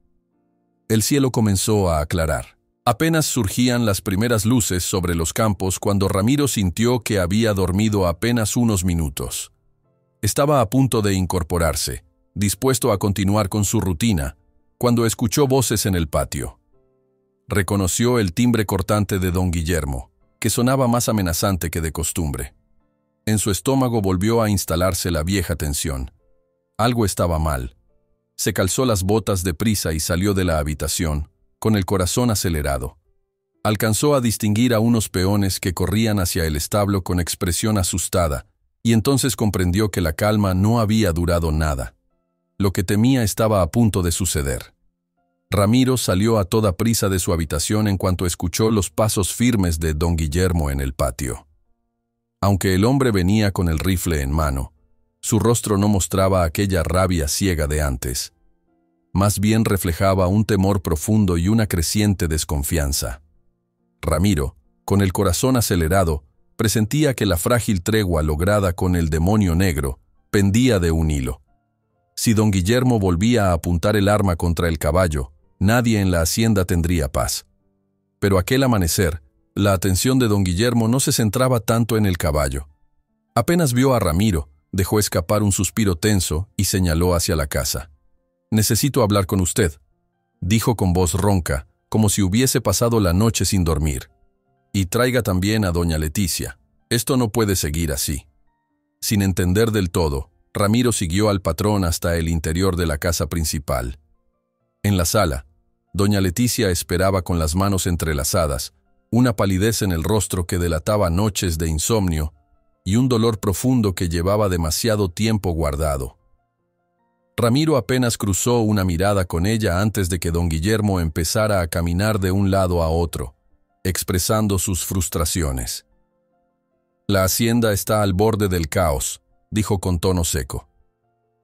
S1: El cielo comenzó a aclarar. Apenas surgían las primeras luces sobre los campos cuando Ramiro sintió que había dormido apenas unos minutos. Estaba a punto de incorporarse, dispuesto a continuar con su rutina, cuando escuchó voces en el patio. Reconoció el timbre cortante de don Guillermo, que sonaba más amenazante que de costumbre. En su estómago volvió a instalarse la vieja tensión. Algo estaba mal. Se calzó las botas deprisa y salió de la habitación, con el corazón acelerado. Alcanzó a distinguir a unos peones que corrían hacia el establo con expresión asustada, y entonces comprendió que la calma no había durado nada. Lo que temía estaba a punto de suceder. Ramiro salió a toda prisa de su habitación en cuanto escuchó los pasos firmes de don Guillermo en el patio. Aunque el hombre venía con el rifle en mano, su rostro no mostraba aquella rabia ciega de antes. Más bien reflejaba un temor profundo y una creciente desconfianza. Ramiro, con el corazón acelerado, presentía que la frágil tregua lograda con el demonio negro pendía de un hilo. Si don Guillermo volvía a apuntar el arma contra el caballo, nadie en la hacienda tendría paz. Pero aquel amanecer, la atención de don Guillermo no se centraba tanto en el caballo. Apenas vio a Ramiro, dejó escapar un suspiro tenso y señaló hacia la casa. «Necesito hablar con usted», dijo con voz ronca, como si hubiese pasado la noche sin dormir. «Y traiga también a doña Leticia. Esto no puede seguir así». Sin entender del todo, Ramiro siguió al patrón hasta el interior de la casa principal. En la sala, doña Leticia esperaba con las manos entrelazadas, una palidez en el rostro que delataba noches de insomnio y un dolor profundo que llevaba demasiado tiempo guardado. Ramiro apenas cruzó una mirada con ella antes de que don Guillermo empezara a caminar de un lado a otro, expresando sus frustraciones. «La hacienda está al borde del caos», dijo con tono seco.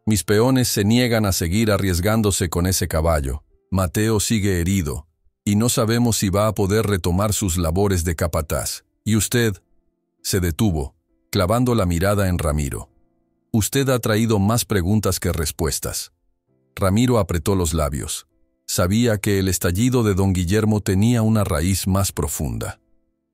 S1: «Mis peones se niegan a seguir arriesgándose con ese caballo. Mateo sigue herido, y no sabemos si va a poder retomar sus labores de capataz. Y usted…» Se detuvo, clavando la mirada en Ramiro. «Usted ha traído más preguntas que respuestas». Ramiro apretó los labios. Sabía que el estallido de don Guillermo tenía una raíz más profunda.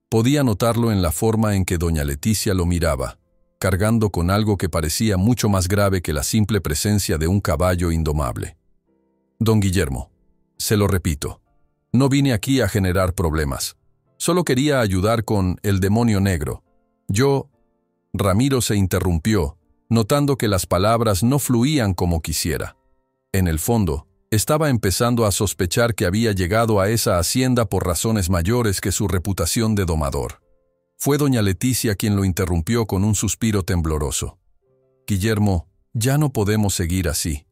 S1: Podía notarlo en la forma en que doña Leticia lo miraba, cargando con algo que parecía mucho más grave que la simple presencia de un caballo indomable. «Don Guillermo, se lo repito, no vine aquí a generar problemas. Solo quería ayudar con el demonio negro. Yo…» Ramiro se interrumpió, notando que las palabras no fluían como quisiera. En el fondo, estaba empezando a sospechar que había llegado a esa hacienda por razones mayores que su reputación de domador. Fue doña Leticia quien lo interrumpió con un suspiro tembloroso. «Guillermo, ya no podemos seguir así.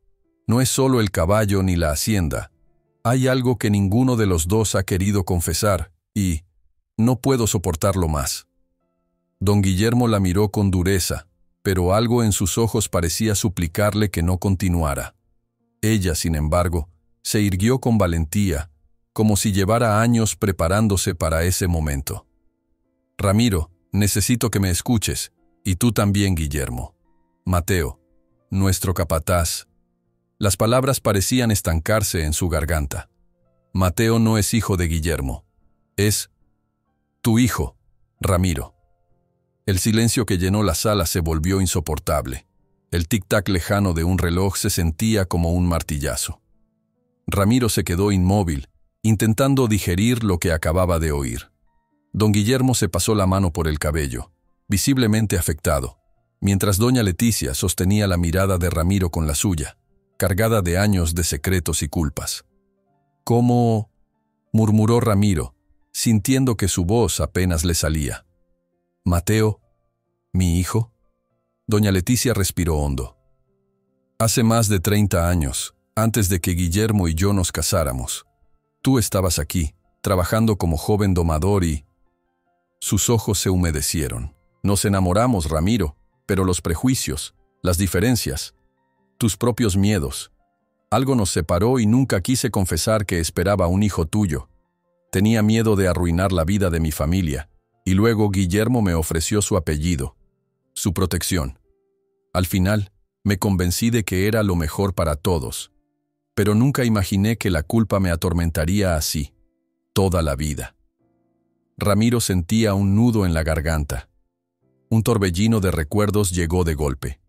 S1: No es solo el caballo ni la hacienda. Hay algo que ninguno de los dos ha querido confesar, y no puedo soportarlo más». Don Guillermo la miró con dureza, pero algo en sus ojos parecía suplicarle que no continuara. Ella, sin embargo, se irguió con valentía, como si llevara años preparándose para ese momento. «Ramiro, necesito que me escuches, y tú también, Guillermo. Mateo, nuestro capataz». Las palabras parecían estancarse en su garganta. «Mateo no es hijo de Guillermo. Es tu hijo, Ramiro». El silencio que llenó la sala se volvió insoportable. El tic-tac lejano de un reloj se sentía como un martillazo. Ramiro se quedó inmóvil, intentando digerir lo que acababa de oír. Don Guillermo se pasó la mano por el cabello, visiblemente afectado, mientras doña Leticia sostenía la mirada de Ramiro con la suya, cargada de años de secretos y culpas. «¿Cómo?», murmuró Ramiro, sintiendo que su voz apenas le salía. «Mateo, mi hijo». Doña Leticia respiró hondo. «Hace más de 30 años, antes de que Guillermo y yo nos casáramos, tú estabas aquí, trabajando como joven domador y…» Sus ojos se humedecieron. «Nos enamoramos, Ramiro, pero los prejuicios, las diferencias…» tus propios miedos. Algo nos separó y nunca quise confesar que esperaba un hijo tuyo. Tenía miedo de arruinar la vida de mi familia, y luego Guillermo me ofreció su apellido, su protección. Al final, me convencí de que era lo mejor para todos, pero nunca imaginé que la culpa me atormentaría así, toda la vida. Ramiro sentía un nudo en la garganta. Un torbellino de recuerdos llegó de golpe.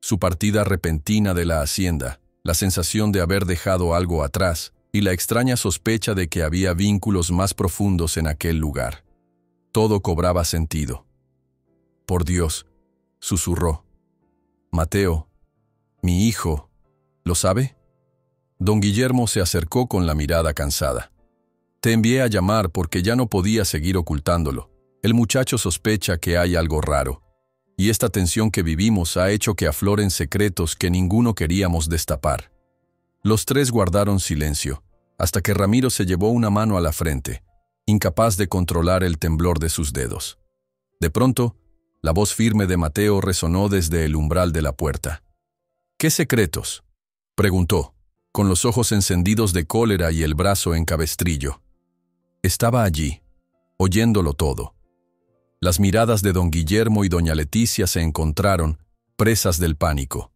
S1: Su partida repentina de la hacienda, la sensación de haber dejado algo atrás y la extraña sospecha de que había vínculos más profundos en aquel lugar. Todo cobraba sentido. Por Dios, susurró. Mateo, mi hijo, ¿lo sabe? Don Guillermo se acercó con la mirada cansada. Te envié a llamar porque ya no podía seguir ocultándolo. El muchacho sospecha que hay algo raro, y esta tensión que vivimos ha hecho que afloren secretos que ninguno queríamos destapar. Los tres guardaron silencio, hasta que Ramiro se llevó una mano a la frente, incapaz de controlar el temblor de sus dedos. De pronto, la voz firme de Mateo resonó desde el umbral de la puerta. ¿Qué secretos?, preguntó, con los ojos encendidos de cólera y el brazo en cabestrillo. Estaba allí, oyéndolo todo. Las miradas de don Guillermo y doña Leticia se encontraron, presas del pánico.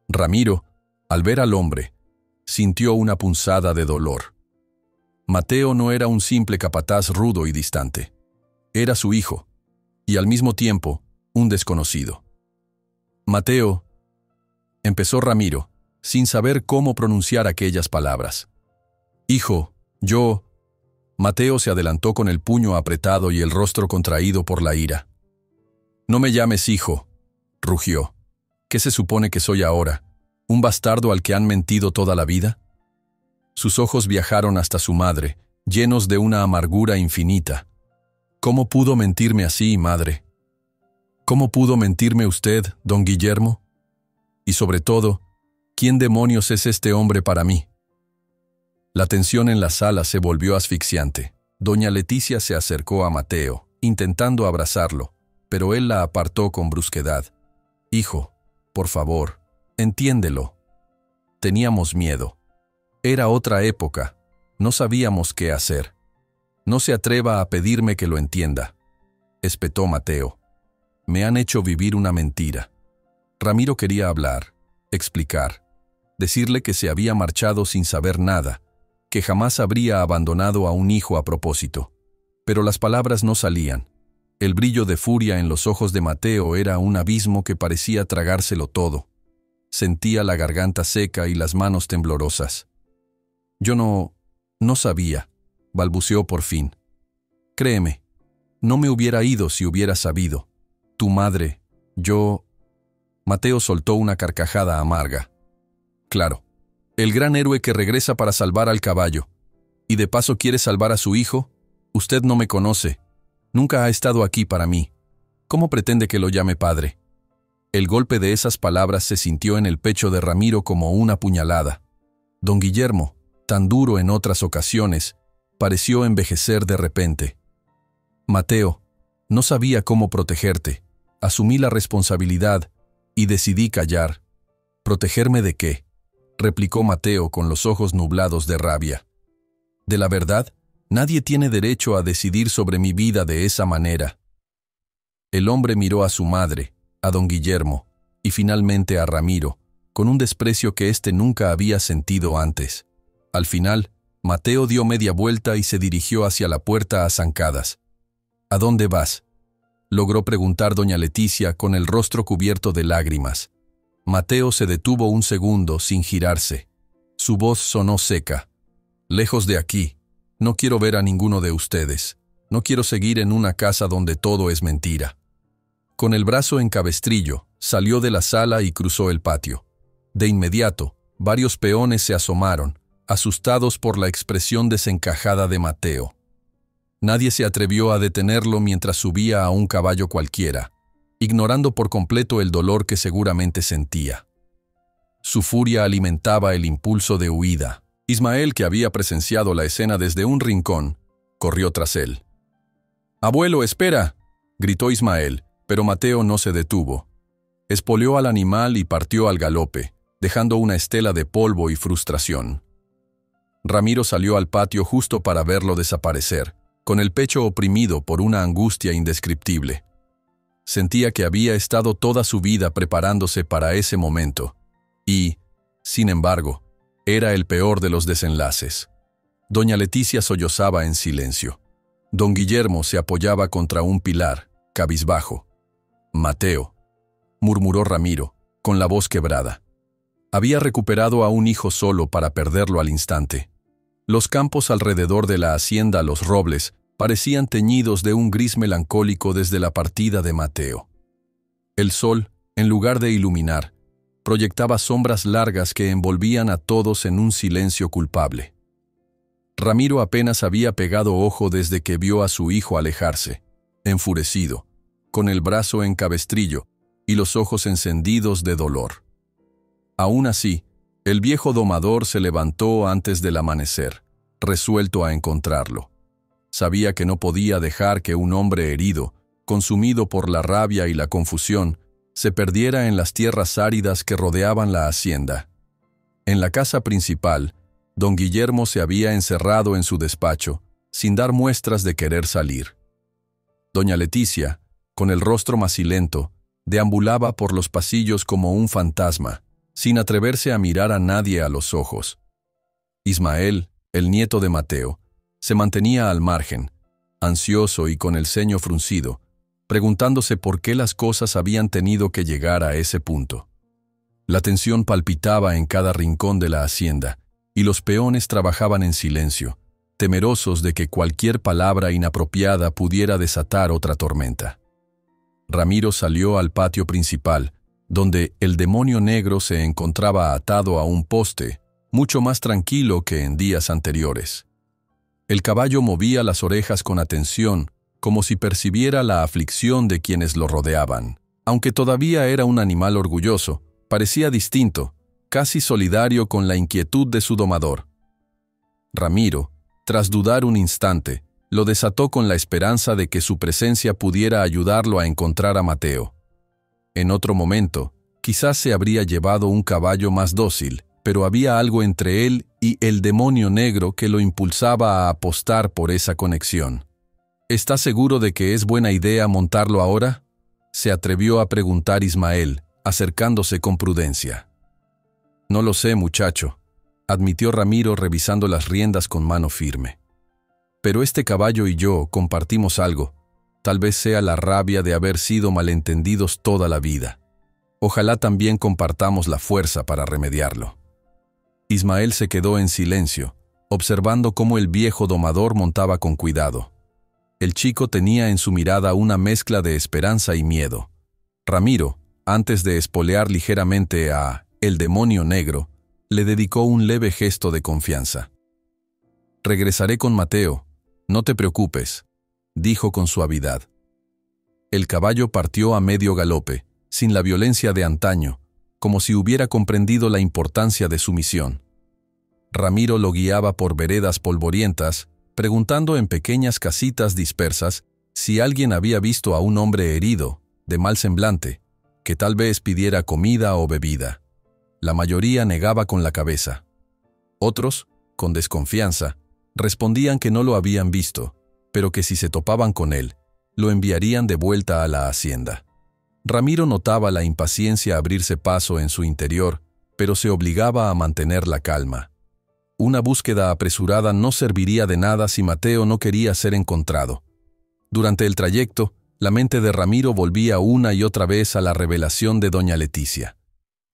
S1: Ramiro, al ver al hombre, sintió una punzada de dolor. Mateo no era un simple capataz rudo y distante. Era su hijo, y al mismo tiempo, un desconocido. Mateo, empezó Ramiro, sin saber cómo pronunciar aquellas palabras. Hijo, yo... Mateo se adelantó con el puño apretado y el rostro contraído por la ira. No me llames hijo, rugió. ¿Qué se supone que soy ahora? ¿Un bastardo al que han mentido toda la vida? Sus ojos viajaron hasta su madre, llenos de una amargura infinita. ¿Cómo pudo mentirme así, madre? ¿Cómo pudo mentirme usted, don Guillermo? Y sobre todo, ¿quién demonios es este hombre para mí? La tensión en la sala se volvió asfixiante. Doña Leticia se acercó a Mateo, intentando abrazarlo, pero él la apartó con brusquedad. Hijo, por favor, entiéndelo. Teníamos miedo. Era otra época. No sabíamos qué hacer. No se atreva a pedirme que lo entienda, espetó Mateo. Me han hecho vivir una mentira. Ramiro quería hablar, explicar, decirle que se había marchado sin saber nada, que jamás habría abandonado a un hijo a propósito. Pero las palabras no salían. El brillo de furia en los ojos de Mateo era un abismo que parecía tragárselo todo. Sentía la garganta seca y las manos temblorosas. Yo no sabía, balbuceó por fin. Créeme, no me hubiera ido si hubiera sabido. Tu madre, yo... Mateo soltó una carcajada amarga. Claro. El gran héroe que regresa para salvar al caballo. Y de paso quiere salvar a su hijo. Usted no me conoce. Nunca ha estado aquí para mí. ¿Cómo pretende que lo llame padre? El golpe de esas palabras se sintió en el pecho de Ramiro como una puñalada. Don Guillermo, tan duro en otras ocasiones, pareció envejecer de repente. Mateo, no sabía cómo protegerte. Asumí la responsabilidad y decidí callar. ¿Protegerme de qué?, replicó Mateo con los ojos nublados de rabia. De la verdad, nadie tiene derecho a decidir sobre mi vida de esa manera. El hombre miró a su madre, a don Guillermo, y finalmente a Ramiro, con un desprecio que éste nunca había sentido antes. Al final, Mateo dio media vuelta y se dirigió hacia la puerta a zancadas. ¿A dónde vas?, logró preguntar doña Leticia con el rostro cubierto de lágrimas. Mateo se detuvo un segundo sin girarse. Su voz sonó seca. Lejos de aquí. No quiero ver a ninguno de ustedes. No quiero seguir en una casa donde todo es mentira. Con el brazo en cabestrillo, salió de la sala y cruzó el patio. De inmediato, varios peones se asomaron, asustados por la expresión desencajada de Mateo. Nadie se atrevió a detenerlo mientras subía a un caballo cualquiera, ignorando por completo el dolor que seguramente sentía. Su furia alimentaba el impulso de huida. Ismael, que había presenciado la escena desde un rincón, corrió tras él. «¡Abuelo, espera!», gritó Ismael, pero Mateo no se detuvo. Espoleó al animal y partió al galope, dejando una estela de polvo y frustración. Ramiro salió al patio justo para verlo desaparecer, con el pecho oprimido por una angustia indescriptible. Sentía que había estado toda su vida preparándose para ese momento, y, sin embargo, era el peor de los desenlaces. Doña Leticia sollozaba en silencio. Don Guillermo se apoyaba contra un pilar, cabizbajo. «Mateo», murmuró Ramiro, con la voz quebrada. Había recuperado a un hijo solo para perderlo al instante. Los campos alrededor de la hacienda Los Robles parecían teñidos de un gris melancólico desde la partida de Mateo. El sol, en lugar de iluminar, proyectaba sombras largas que envolvían a todos en un silencio culpable. Ramiro apenas había pegado ojo desde que vio a su hijo alejarse, enfurecido, con el brazo en cabestrillo y los ojos encendidos de dolor. Aún así, el viejo domador se levantó antes del amanecer, resuelto a encontrarlo. Sabía que no podía dejar que un hombre herido, consumido por la rabia y la confusión, se perdiera en las tierras áridas que rodeaban la hacienda. En la casa principal, don Guillermo se había encerrado en su despacho, sin dar muestras de querer salir. Doña Leticia, con el rostro macilento, deambulaba por los pasillos como un fantasma, sin atreverse a mirar a nadie a los ojos. Ismael, el nieto de Mateo, se mantenía al margen, ansioso y con el ceño fruncido, preguntándose por qué las cosas habían tenido que llegar a ese punto. La tensión palpitaba en cada rincón de la hacienda, y los peones trabajaban en silencio, temerosos de que cualquier palabra inapropiada pudiera desatar otra tormenta. Ramiro salió al patio principal, donde el demonio negro se encontraba atado a un poste, mucho más tranquilo que en días anteriores. El caballo movía las orejas con atención, como si percibiera la aflicción de quienes lo rodeaban. Aunque todavía era un animal orgulloso, parecía distinto, casi solidario con la inquietud de su domador. Ramiro, tras dudar un instante, lo desató con la esperanza de que su presencia pudiera ayudarlo a encontrar a Mateo. En otro momento, quizás se habría llevado un caballo más dócil, pero había algo entre él y el demonio negro que lo impulsaba a apostar por esa conexión. ¿Está seguro de que es buena idea montarlo ahora?, se atrevió a preguntar Ismael, acercándose con prudencia. No lo sé, muchacho, admitió Ramiro revisando las riendas con mano firme. Pero este caballo y yo compartimos algo, tal vez sea la rabia de haber sido malentendidos toda la vida. Ojalá también compartamos la fuerza para remediarlo. Ismael se quedó en silencio, observando cómo el viejo domador montaba con cuidado. El chico tenía en su mirada una mezcla de esperanza y miedo. Ramiro, antes de espolear ligeramente a el demonio negro, le dedicó un leve gesto de confianza. «Regresaré con Mateo, no te preocupes», dijo con suavidad. El caballo partió a medio galope, sin la violencia de antaño, como si hubiera comprendido la importancia de su misión. Ramiro lo guiaba por veredas polvorientas, preguntando en pequeñas casitas dispersas si alguien había visto a un hombre herido, de mal semblante, que tal vez pidiera comida o bebida. La mayoría negaba con la cabeza. Otros, con desconfianza, respondían que no lo habían visto, pero que si se topaban con él, lo enviarían de vuelta a la hacienda. Ramiro notaba la impaciencia abrirse paso en su interior, pero se obligaba a mantener la calma. Una búsqueda apresurada no serviría de nada si Mateo no quería ser encontrado. Durante el trayecto, la mente de Ramiro volvía una y otra vez a la revelación de doña Leticia.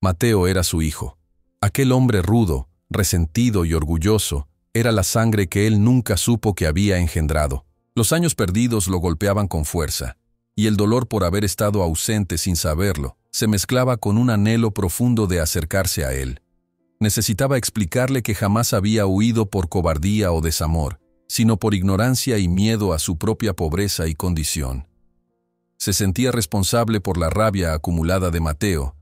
S1: Mateo era su hijo. Aquel hombre rudo, resentido y orgulloso, era la sangre que él nunca supo que había engendrado. Los años perdidos lo golpeaban con fuerza, y el dolor por haber estado ausente sin saberlo se mezclaba con un anhelo profundo de acercarse a él. Necesitaba explicarle que jamás había huido por cobardía o desamor, sino por ignorancia y miedo a su propia pobreza y condición. Se sentía responsable por la rabia acumulada de Mateo,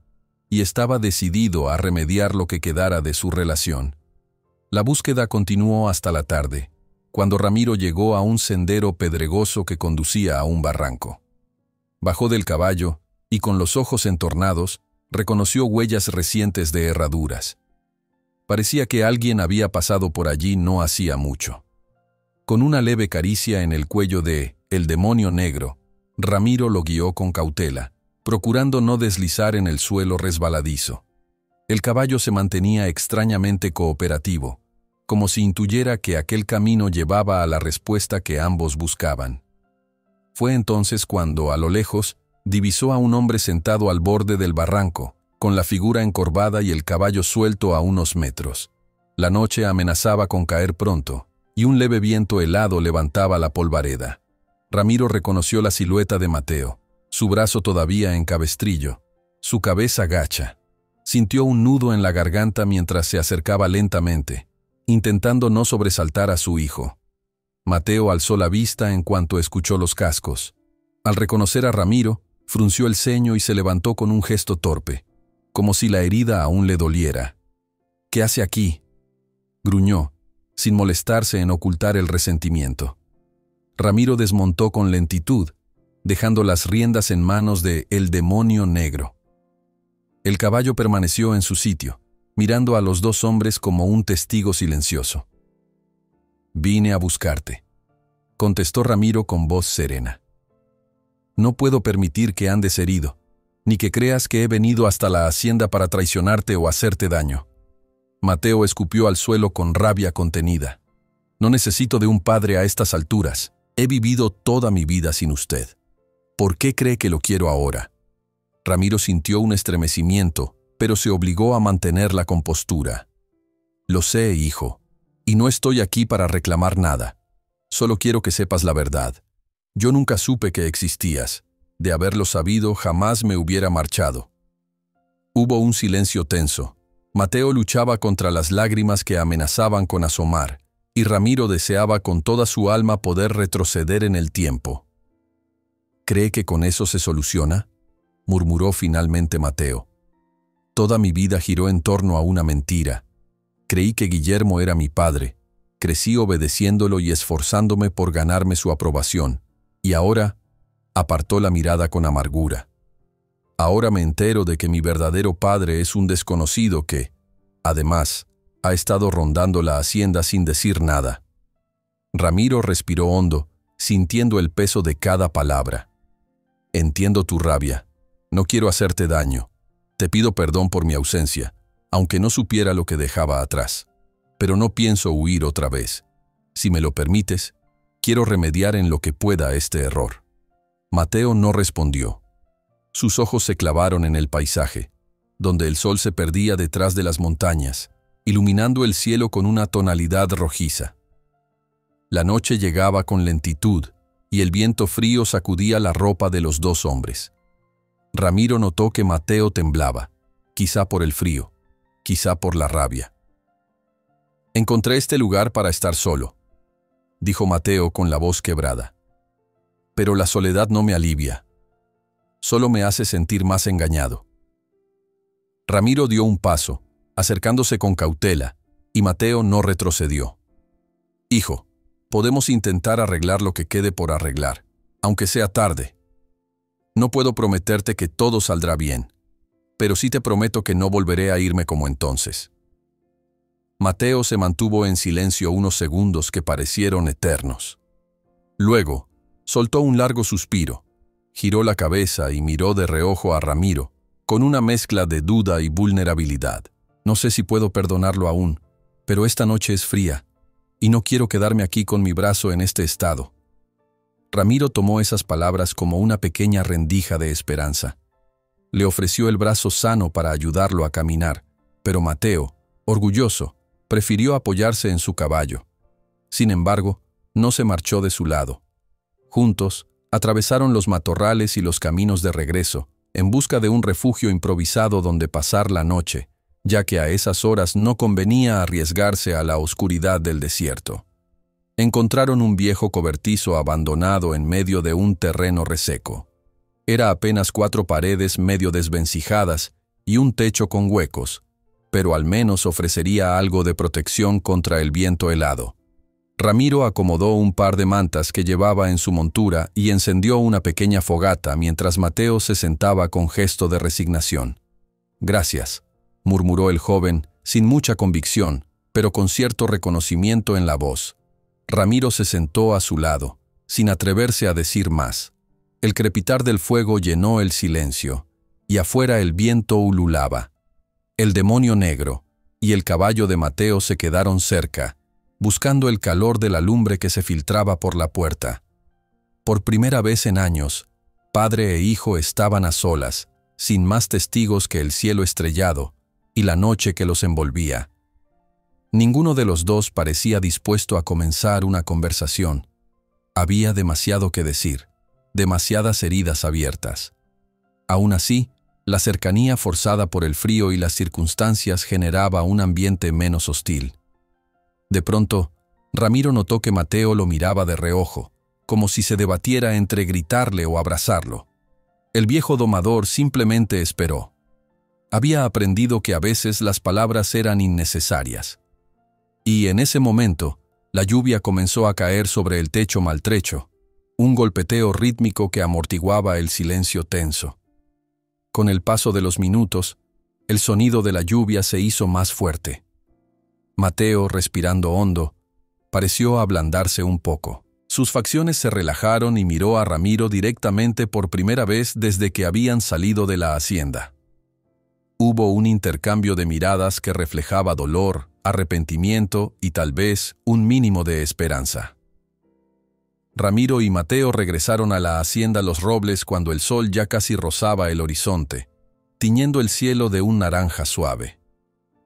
S1: y estaba decidido a remediar lo que quedara de su relación. La búsqueda continuó hasta la tarde, cuando Ramiro llegó a un sendero pedregoso que conducía a un barranco. Bajó del caballo y, con los ojos entornados, reconoció huellas recientes de herraduras. Parecía que alguien había pasado por allí no hacía mucho. Con una leve caricia en el cuello de el demonio negro, Ramiro lo guió con cautela, procurando no deslizar en el suelo resbaladizo. El caballo se mantenía extrañamente cooperativo, como si intuyera que aquel camino llevaba a la respuesta que ambos buscaban. Fue entonces cuando, a lo lejos, divisó a un hombre sentado al borde del barranco, con la figura encorvada y el caballo suelto a unos metros. La noche amenazaba con caer pronto, y un leve viento helado levantaba la polvareda. Ramiro reconoció la silueta de Mateo, su brazo todavía en cabestrillo, su cabeza gacha. Sintió un nudo en la garganta mientras se acercaba lentamente, intentando no sobresaltar a su hijo. Mateo alzó la vista en cuanto escuchó los cascos. Al reconocer a Ramiro, frunció el ceño y se levantó con un gesto torpe, como si la herida aún le doliera. «¿Qué hace aquí?», gruñó, sin molestarse en ocultar el resentimiento. Ramiro desmontó con lentitud, dejando las riendas en manos de el demonio negro. El caballo permaneció en su sitio, mirando a los dos hombres como un testigo silencioso. «Vine a buscarte», contestó Ramiro con voz serena. «No puedo permitir que andes herido, ni que creas que he venido hasta la hacienda para traicionarte o hacerte daño». Mateo escupió al suelo con rabia contenida. «No necesito de un padre a estas alturas. He vivido toda mi vida sin usted. ¿Por qué cree que lo quiero ahora?». Ramiro sintió un estremecimiento, pero se obligó a mantener la compostura. «Lo sé, hijo, y no estoy aquí para reclamar nada. Solo quiero que sepas la verdad. Yo nunca supe que existías. De haberlo sabido, jamás me hubiera marchado». Hubo un silencio tenso. Mateo luchaba contra las lágrimas que amenazaban con asomar, y Ramiro deseaba con toda su alma poder retroceder en el tiempo. «¿Cree que con eso se soluciona?», murmuró finalmente Mateo. «Toda mi vida giró en torno a una mentira. Creí que Guillermo era mi padre. Crecí obedeciéndolo y esforzándome por ganarme su aprobación. Y ahora…» apartó la mirada con amargura. «Ahora me entero de que mi verdadero padre es un desconocido que, además, ha estado rondando la hacienda sin decir nada». Ramiro respiró hondo, sintiendo el peso de cada palabra. «Entiendo tu rabia. No quiero hacerte daño. Te pido perdón por mi ausencia, aunque no supiera lo que dejaba atrás. Pero no pienso huir otra vez. Si me lo permites, quiero remediar en lo que pueda este error». Mateo no respondió. Sus ojos se clavaron en el paisaje, donde el sol se perdía detrás de las montañas, iluminando el cielo con una tonalidad rojiza. La noche llegaba con lentitud, y el viento frío sacudía la ropa de los dos hombres. Ramiro notó que Mateo temblaba, quizá por el frío, quizá por la rabia. «Encontré este lugar para estar solo», dijo Mateo con la voz quebrada. «Pero la soledad no me alivia. Solo me hace sentir más engañado». Ramiro dio un paso, acercándose con cautela, y Mateo no retrocedió. «Hijo, podemos intentar arreglar lo que quede por arreglar, aunque sea tarde. No puedo prometerte que todo saldrá bien, pero sí te prometo que no volveré a irme como entonces». Mateo se mantuvo en silencio unos segundos que parecieron eternos. Luego, soltó un largo suspiro, giró la cabeza y miró de reojo a Ramiro, con una mezcla de duda y vulnerabilidad. «No sé si puedo perdonarlo aún, pero esta noche es fría, y no quiero quedarme aquí con mi brazo en este estado». Ramiro tomó esas palabras como una pequeña rendija de esperanza. Le ofreció el brazo sano para ayudarlo a caminar, pero Mateo, orgulloso, prefirió apoyarse en su caballo. Sin embargo, no se marchó de su lado. Juntos, atravesaron los matorrales y los caminos de regreso, en busca de un refugio improvisado donde pasar la noche, ya que a esas horas no convenía arriesgarse a la oscuridad del desierto. Encontraron un viejo cobertizo abandonado en medio de un terreno reseco. Era apenas 4 paredes medio desvencijadas y un techo con huecos, pero al menos ofrecería algo de protección contra el viento helado. Ramiro acomodó un par de mantas que llevaba en su montura y encendió una pequeña fogata mientras Mateo se sentaba con gesto de resignación. Gracias, murmuró el joven, sin mucha convicción, pero con cierto reconocimiento en la voz. Ramiro se sentó a su lado, sin atreverse a decir más. El crepitar del fuego llenó el silencio, y afuera el viento ululaba. El demonio negro y el caballo de Mateo se quedaron cerca, buscando el calor de la lumbre que se filtraba por la puerta. Por primera vez en años, padre e hijo estaban a solas, sin más testigos que el cielo estrellado y la noche que los envolvía. Ninguno de los dos parecía dispuesto a comenzar una conversación. Había demasiado que decir, demasiadas heridas abiertas. Aún así, la cercanía forzada por el frío y las circunstancias generaba un ambiente menos hostil. De pronto, Ramiro notó que Mateo lo miraba de reojo, como si se debatiera entre gritarle o abrazarlo. El viejo domador simplemente esperó. Había aprendido que a veces las palabras eran innecesarias. Y en ese momento, la lluvia comenzó a caer sobre el techo maltrecho, un golpeteo rítmico que amortiguaba el silencio tenso. Con el paso de los minutos, el sonido de la lluvia se hizo más fuerte. Mateo, respirando hondo, pareció ablandarse un poco. Sus facciones se relajaron y miró a Ramiro directamente por primera vez desde que habían salido de la hacienda. Hubo un intercambio de miradas que reflejaba dolor, arrepentimiento y tal vez un mínimo de esperanza. Ramiro y Mateo regresaron a la hacienda Los Robles cuando el sol ya casi rozaba el horizonte, tiñendo el cielo de un naranja suave.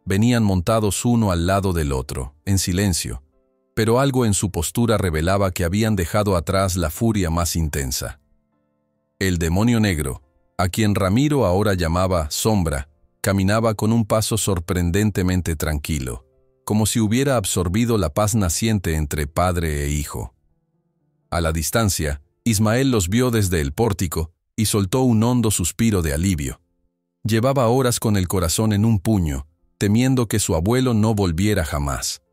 S1: Venían montados uno al lado del otro, en silencio, pero algo en su postura revelaba que habían dejado atrás la furia más intensa. El demonio negro, a quien Ramiro ahora llamaba Sombra, caminaba con un paso sorprendentemente tranquilo, como si hubiera absorbido la paz naciente entre padre e hijo. A la distancia, Ismael los vio desde el pórtico y soltó un hondo suspiro de alivio. Llevaba horas con el corazón en un puño, temiendo que su abuelo no volviera jamás.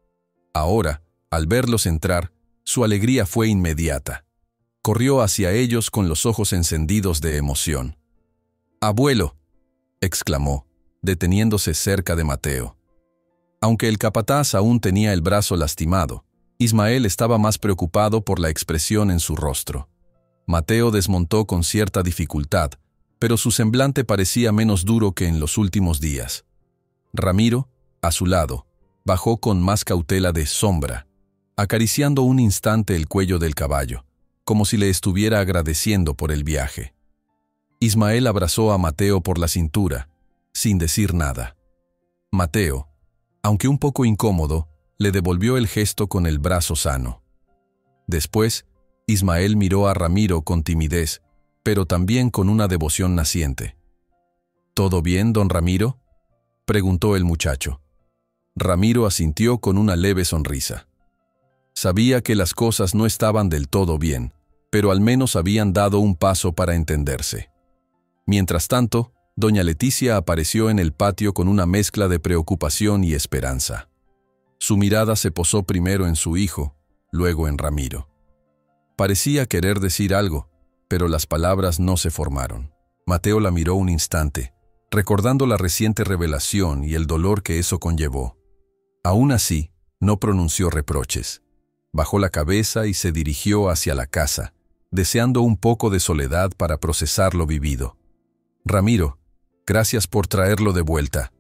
S1: Ahora, al verlos entrar, su alegría fue inmediata. Corrió hacia ellos con los ojos encendidos de emoción. «¡Abuelo!», exclamó, deteniéndose cerca de Mateo. Aunque el capataz aún tenía el brazo lastimado, Ismael estaba más preocupado por la expresión en su rostro. Mateo desmontó con cierta dificultad, pero su semblante parecía menos duro que en los últimos días. Ramiro, a su lado, bajó con más cautela de Sombra, acariciando un instante el cuello del caballo, como si le estuviera agradeciendo por el viaje. Ismael abrazó a Mateo por la cintura, sin decir nada. Mateo, aunque un poco incómodo, le devolvió el gesto con el brazo sano. Después, Ismael miró a Ramiro con timidez, pero también con una devoción naciente. «¿Todo bien, don Ramiro?», preguntó el muchacho. Ramiro asintió con una leve sonrisa. Sabía que las cosas no estaban del todo bien, pero al menos habían dado un paso para entenderse. Mientras tanto, doña Leticia apareció en el patio con una mezcla de preocupación y esperanza. Su mirada se posó primero en su hijo, luego en Ramiro. Parecía querer decir algo, pero las palabras no se formaron. Mateo la miró un instante, recordando la reciente revelación y el dolor que eso conllevó. Aún así, no pronunció reproches. Bajó la cabeza y se dirigió hacia la casa, deseando un poco de soledad para procesar lo vivido. «Ramiro, gracias por traerlo de vuelta»,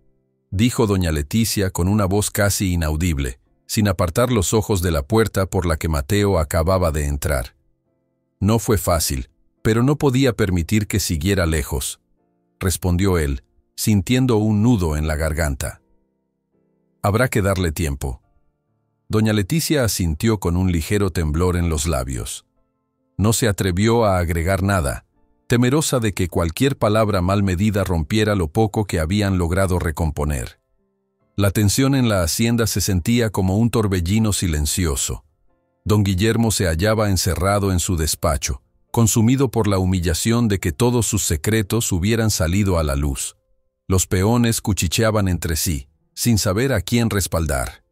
S1: dijo doña Leticia con una voz casi inaudible, sin apartar los ojos de la puerta por la que Mateo acababa de entrar. «No fue fácil, pero no podía permitir que siguiera lejos», respondió él, sintiendo un nudo en la garganta. «Habrá que darle tiempo». Doña Leticia asintió con un ligero temblor en los labios. No se atrevió a agregar nada, temerosa de que cualquier palabra mal medida rompiera lo poco que habían logrado recomponer. La tensión en la hacienda se sentía como un torbellino silencioso. Don Guillermo se hallaba encerrado en su despacho, consumido por la humillación de que todos sus secretos hubieran salido a la luz. Los peones cuchicheaban entre sí, sin saber a quién respaldar.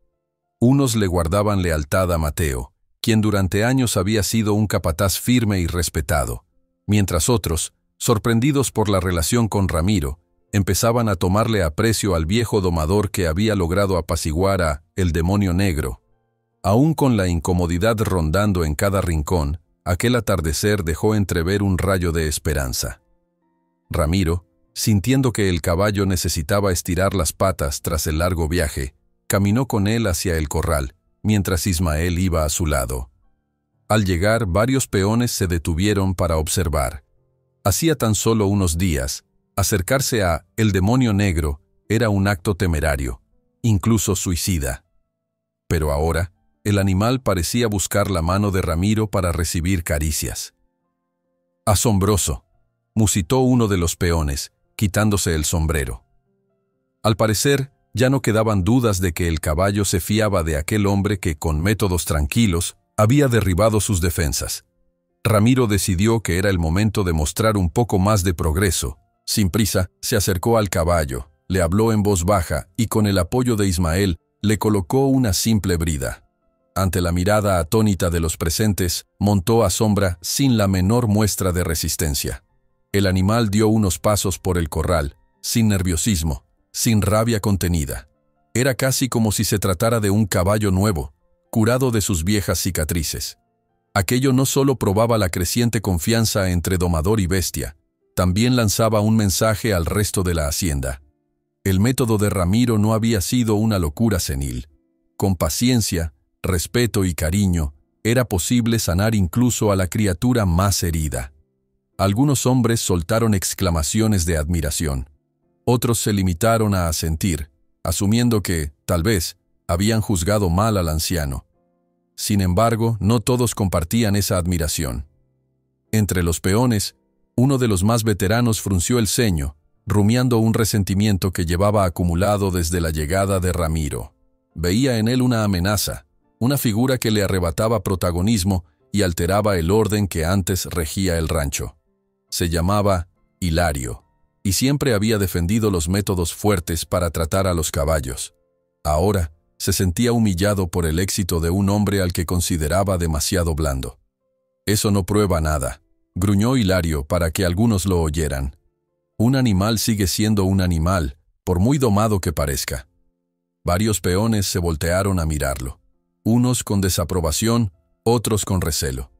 S1: Unos le guardaban lealtad a Mateo, quien durante años había sido un capataz firme y respetado, mientras otros, sorprendidos por la relación con Ramiro, empezaban a tomarle aprecio al viejo domador que había logrado apaciguar a el demonio negro. Aún con la incomodidad rondando en cada rincón, aquel atardecer dejó entrever un rayo de esperanza. Ramiro, sintiendo que el caballo necesitaba estirar las patas tras el largo viaje, caminó con él hacia el corral, mientras Ismael iba a su lado. Al llegar, varios peones se detuvieron para observar. Hacía tan solo unos días, acercarse a el demonio negro era un acto temerario, incluso suicida. Pero ahora, el animal parecía buscar la mano de Ramiro para recibir caricias. «Asombroso», musitó uno de los peones, quitándose el sombrero. Al parecer, ya no quedaban dudas de que el caballo se fiaba de aquel hombre que, con métodos tranquilos, había derribado sus defensas. Ramiro decidió que era el momento de mostrar un poco más de progreso. Sin prisa, se acercó al caballo, le habló en voz baja y con el apoyo de Ismael, le colocó una simple brida. Ante la mirada atónita de los presentes, montó a Sombra sin la menor muestra de resistencia. El animal dio unos pasos por el corral, sin nerviosismo, sin rabia contenida. Era casi como si se tratara de un caballo nuevo, curado de sus viejas cicatrices. Aquello no solo probaba la creciente confianza entre domador y bestia, también lanzaba un mensaje al resto de la hacienda. El método de Ramiro no había sido una locura senil. Con paciencia, respeto y cariño, era posible sanar incluso a la criatura más herida. Algunos hombres soltaron exclamaciones de admiración. Otros se limitaron a asentir, asumiendo que, tal vez, habían juzgado mal al anciano. Sin embargo, no todos compartían esa admiración. Entre los peones, uno de los más veteranos frunció el ceño, rumiando un resentimiento que llevaba acumulado desde la llegada de Ramiro. Veía en él una amenaza, una figura que le arrebataba protagonismo y alteraba el orden que antes regía el rancho. Se llamaba Hilario, y siempre había defendido los métodos fuertes para tratar a los caballos. Ahora, se sentía humillado por el éxito de un hombre al que consideraba demasiado blando. «Eso no prueba nada», gruñó Hilario para que algunos lo oyeran. «Un animal sigue siendo un animal, por muy domado que parezca». Varios peones se voltearon a mirarlo, unos con desaprobación, otros con recelo.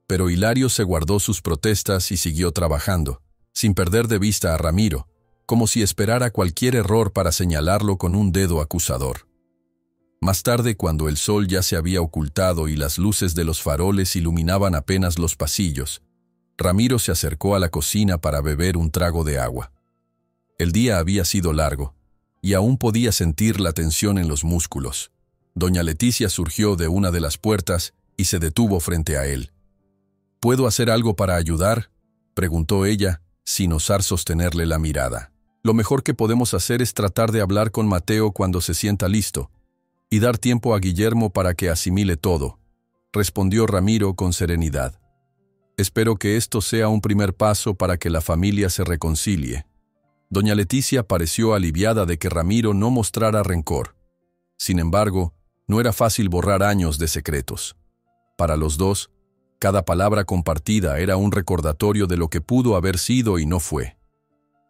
S1: Pero Hilario se guardó sus protestas y siguió trabajando, sin perder de vista a Ramiro, como si esperara cualquier error para señalarlo con un dedo acusador. Más tarde, cuando el sol ya se había ocultado y las luces de los faroles iluminaban apenas los pasillos, Ramiro se acercó a la cocina para beber un trago de agua. El día había sido largo, y aún podía sentir la tensión en los músculos. Doña Leticia surgió de una de las puertas y se detuvo frente a él. «¿Puedo hacer algo para ayudar?», preguntó ella, sin osar sostenerle la mirada. «Lo mejor que podemos hacer es tratar de hablar con Mateo cuando se sienta listo, y dar tiempo a Guillermo para que asimile todo», respondió Ramiro con serenidad. «Espero que esto sea un primer paso para que la familia se reconcilie». Doña Leticia pareció aliviada de que Ramiro no mostrara rencor. Sin embargo, no era fácil borrar años de secretos. Para los dos, cada palabra compartida era un recordatorio de lo que pudo haber sido y no fue.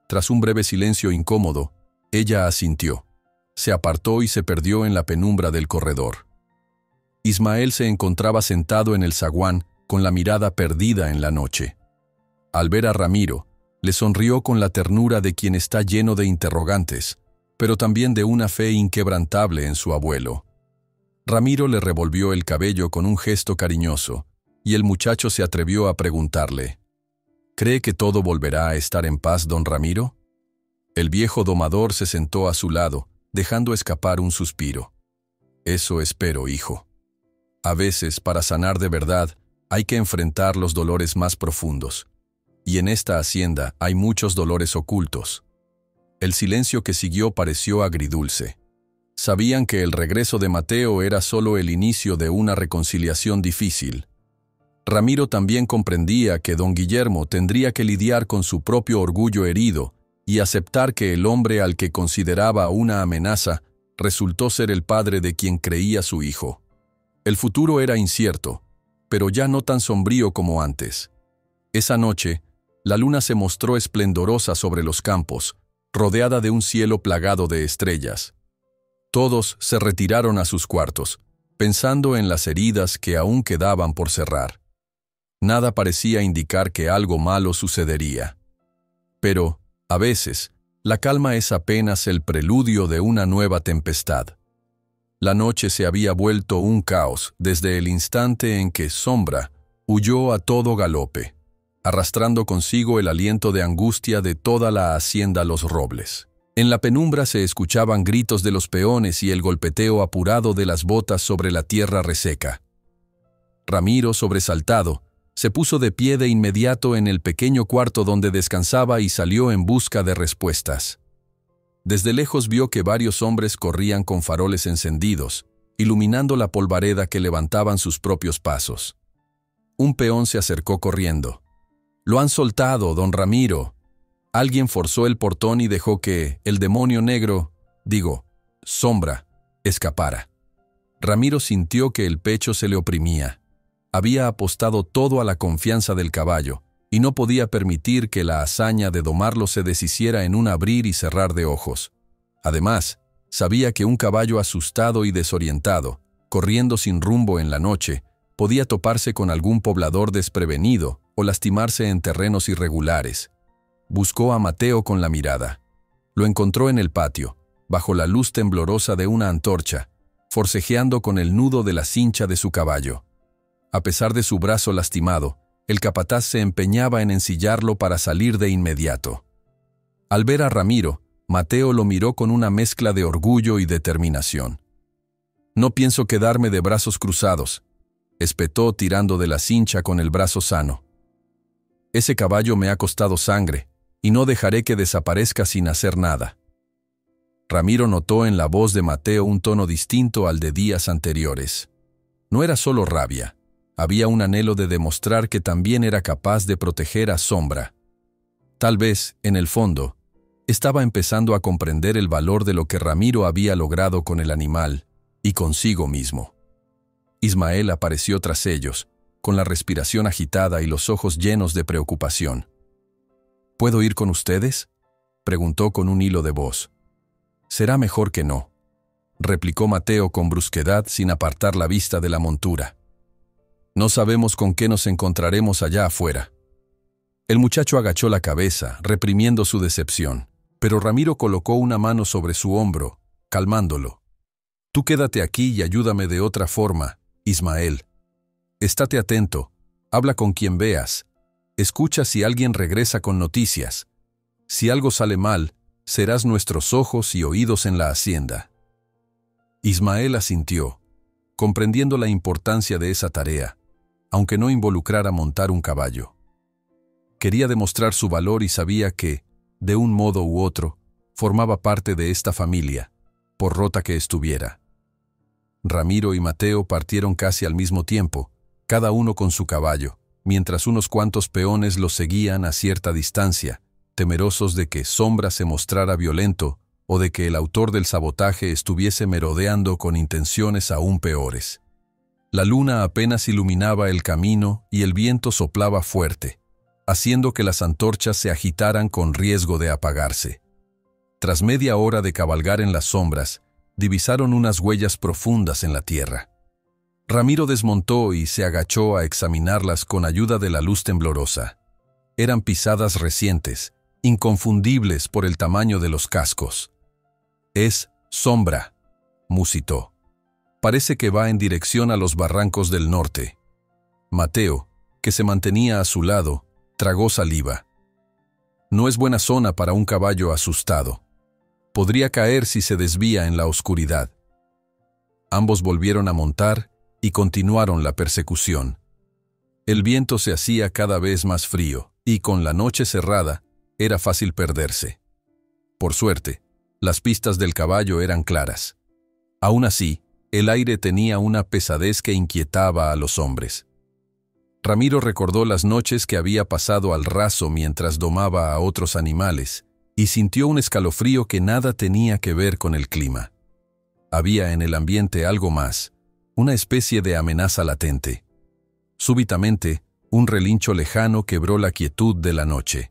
S1: Tras un breve silencio incómodo, ella asintió. Se apartó y se perdió en la penumbra del corredor. Ismael se encontraba sentado en el zaguán, con la mirada perdida en la noche. Al ver a Ramiro, le sonrió con la ternura de quien está lleno de interrogantes, pero también de una fe inquebrantable en su abuelo. Ramiro le revolvió el cabello con un gesto cariñoso, y el muchacho se atrevió a preguntarle: «¿Cree que todo volverá a estar en paz, don Ramiro?». El viejo domador se sentó a su lado, dejando escapar un suspiro. «Eso espero, hijo. A veces, para sanar de verdad, hay que enfrentar los dolores más profundos. Y en esta hacienda hay muchos dolores ocultos». El silencio que siguió pareció agridulce. Sabían que el regreso de Mateo era solo el inicio de una reconciliación difícil. Ramiro también comprendía que don Guillermo tendría que lidiar con su propio orgullo herido y aceptar que el hombre al que consideraba una amenaza resultó ser el padre de quien creía su hijo. El futuro era incierto, pero ya no tan sombrío como antes. Esa noche, la luna se mostró esplendorosa sobre los campos, rodeada de un cielo plagado de estrellas. Todos se retiraron a sus cuartos, pensando en las heridas que aún quedaban por cerrar. Nada parecía indicar que algo malo sucedería. Pero, a veces, la calma es apenas el preludio de una nueva tempestad. La noche se había vuelto un caos desde el instante en que Sombra huyó a todo galope, arrastrando consigo el aliento de angustia de toda la hacienda Los Robles. En la penumbra se escuchaban gritos de los peones y el golpeteo apurado de las botas sobre la tierra reseca. Ramiro, sobresaltado, se puso de pie de inmediato en el pequeño cuarto donde descansaba y salió en busca de respuestas. Desde lejos vio que varios hombres corrían con faroles encendidos, iluminando la polvareda que levantaban sus propios pasos. Un peón se acercó corriendo. «¡Lo han soltado, don Ramiro!». Alguien forzó el portón y dejó que el demonio negro, Sombra, escapara. Ramiro sintió que el pecho se le oprimía. Había apostado todo a la confianza del caballo, y no podía permitir que la hazaña de domarlo se deshiciera en un abrir y cerrar de ojos. Además, sabía que un caballo asustado y desorientado, corriendo sin rumbo en la noche, podía toparse con algún poblador desprevenido o lastimarse en terrenos irregulares. Buscó a Mateo con la mirada. Lo encontró en el patio, bajo la luz temblorosa de una antorcha, forcejeando con el nudo de la cincha de su caballo. A pesar de su brazo lastimado, el capataz se empeñaba en ensillarlo para salir de inmediato. Al ver a Ramiro, Mateo lo miró con una mezcla de orgullo y determinación. «No pienso quedarme de brazos cruzados», espetó tirando de la cincha con el brazo sano. «Ese caballo me ha costado sangre, y no dejaré que desaparezca sin hacer nada». Ramiro notó en la voz de Mateo un tono distinto al de días anteriores. No era solo rabia. Había un anhelo de demostrar que también era capaz de proteger a Sombra. Tal vez, en el fondo, estaba empezando a comprender el valor de lo que Ramiro había logrado con el animal y consigo mismo. Ismael apareció tras ellos, con la respiración agitada y los ojos llenos de preocupación. «¿Puedo ir con ustedes?», preguntó con un hilo de voz. «Será mejor que no», replicó Mateo con brusquedad sin apartar la vista de la montura. «No sabemos con qué nos encontraremos allá afuera». El muchacho agachó la cabeza, reprimiendo su decepción, pero Ramiro colocó una mano sobre su hombro, calmándolo. «Tú quédate aquí y ayúdame de otra forma, Ismael. Estate atento, habla con quien veas, escucha si alguien regresa con noticias. Si algo sale mal, serás nuestros ojos y oídos en la hacienda». Ismael asintió, comprendiendo la importancia de esa tarea, aunque no involucrara montar un caballo. Quería demostrar su valor y sabía que, de un modo u otro, formaba parte de esta familia, por rota que estuviera. Ramiro y Mateo partieron casi al mismo tiempo, cada uno con su caballo, mientras unos cuantos peones los seguían a cierta distancia, temerosos de que Sombra se mostrara violento o de que el autor del sabotaje estuviese merodeando con intenciones aún peores. La luna apenas iluminaba el camino y el viento soplaba fuerte, haciendo que las antorchas se agitaran con riesgo de apagarse. Tras media hora de cabalgar en las sombras, divisaron unas huellas profundas en la tierra. Ramiro desmontó y se agachó a examinarlas con ayuda de la luz temblorosa. Eran pisadas recientes, inconfundibles por el tamaño de los cascos. «Es Sombra», musitó. «Parece que va en dirección a los barrancos del norte». Mateo, que se mantenía a su lado, tragó saliva. No es buena zona para un caballo asustado. Podría caer si se desvía en la oscuridad. Ambos volvieron a montar y continuaron la persecución. El viento se hacía cada vez más frío, y con la noche cerrada, era fácil perderse. Por suerte, las pistas del caballo eran claras. Aún así, el aire tenía una pesadez que inquietaba a los hombres. Ramiro recordó las noches que había pasado al raso mientras domaba a otros animales, y sintió un escalofrío que nada tenía que ver con el clima. Había en el ambiente algo más, una especie de amenaza latente. Súbitamente, un relincho lejano quebró la quietud de la noche.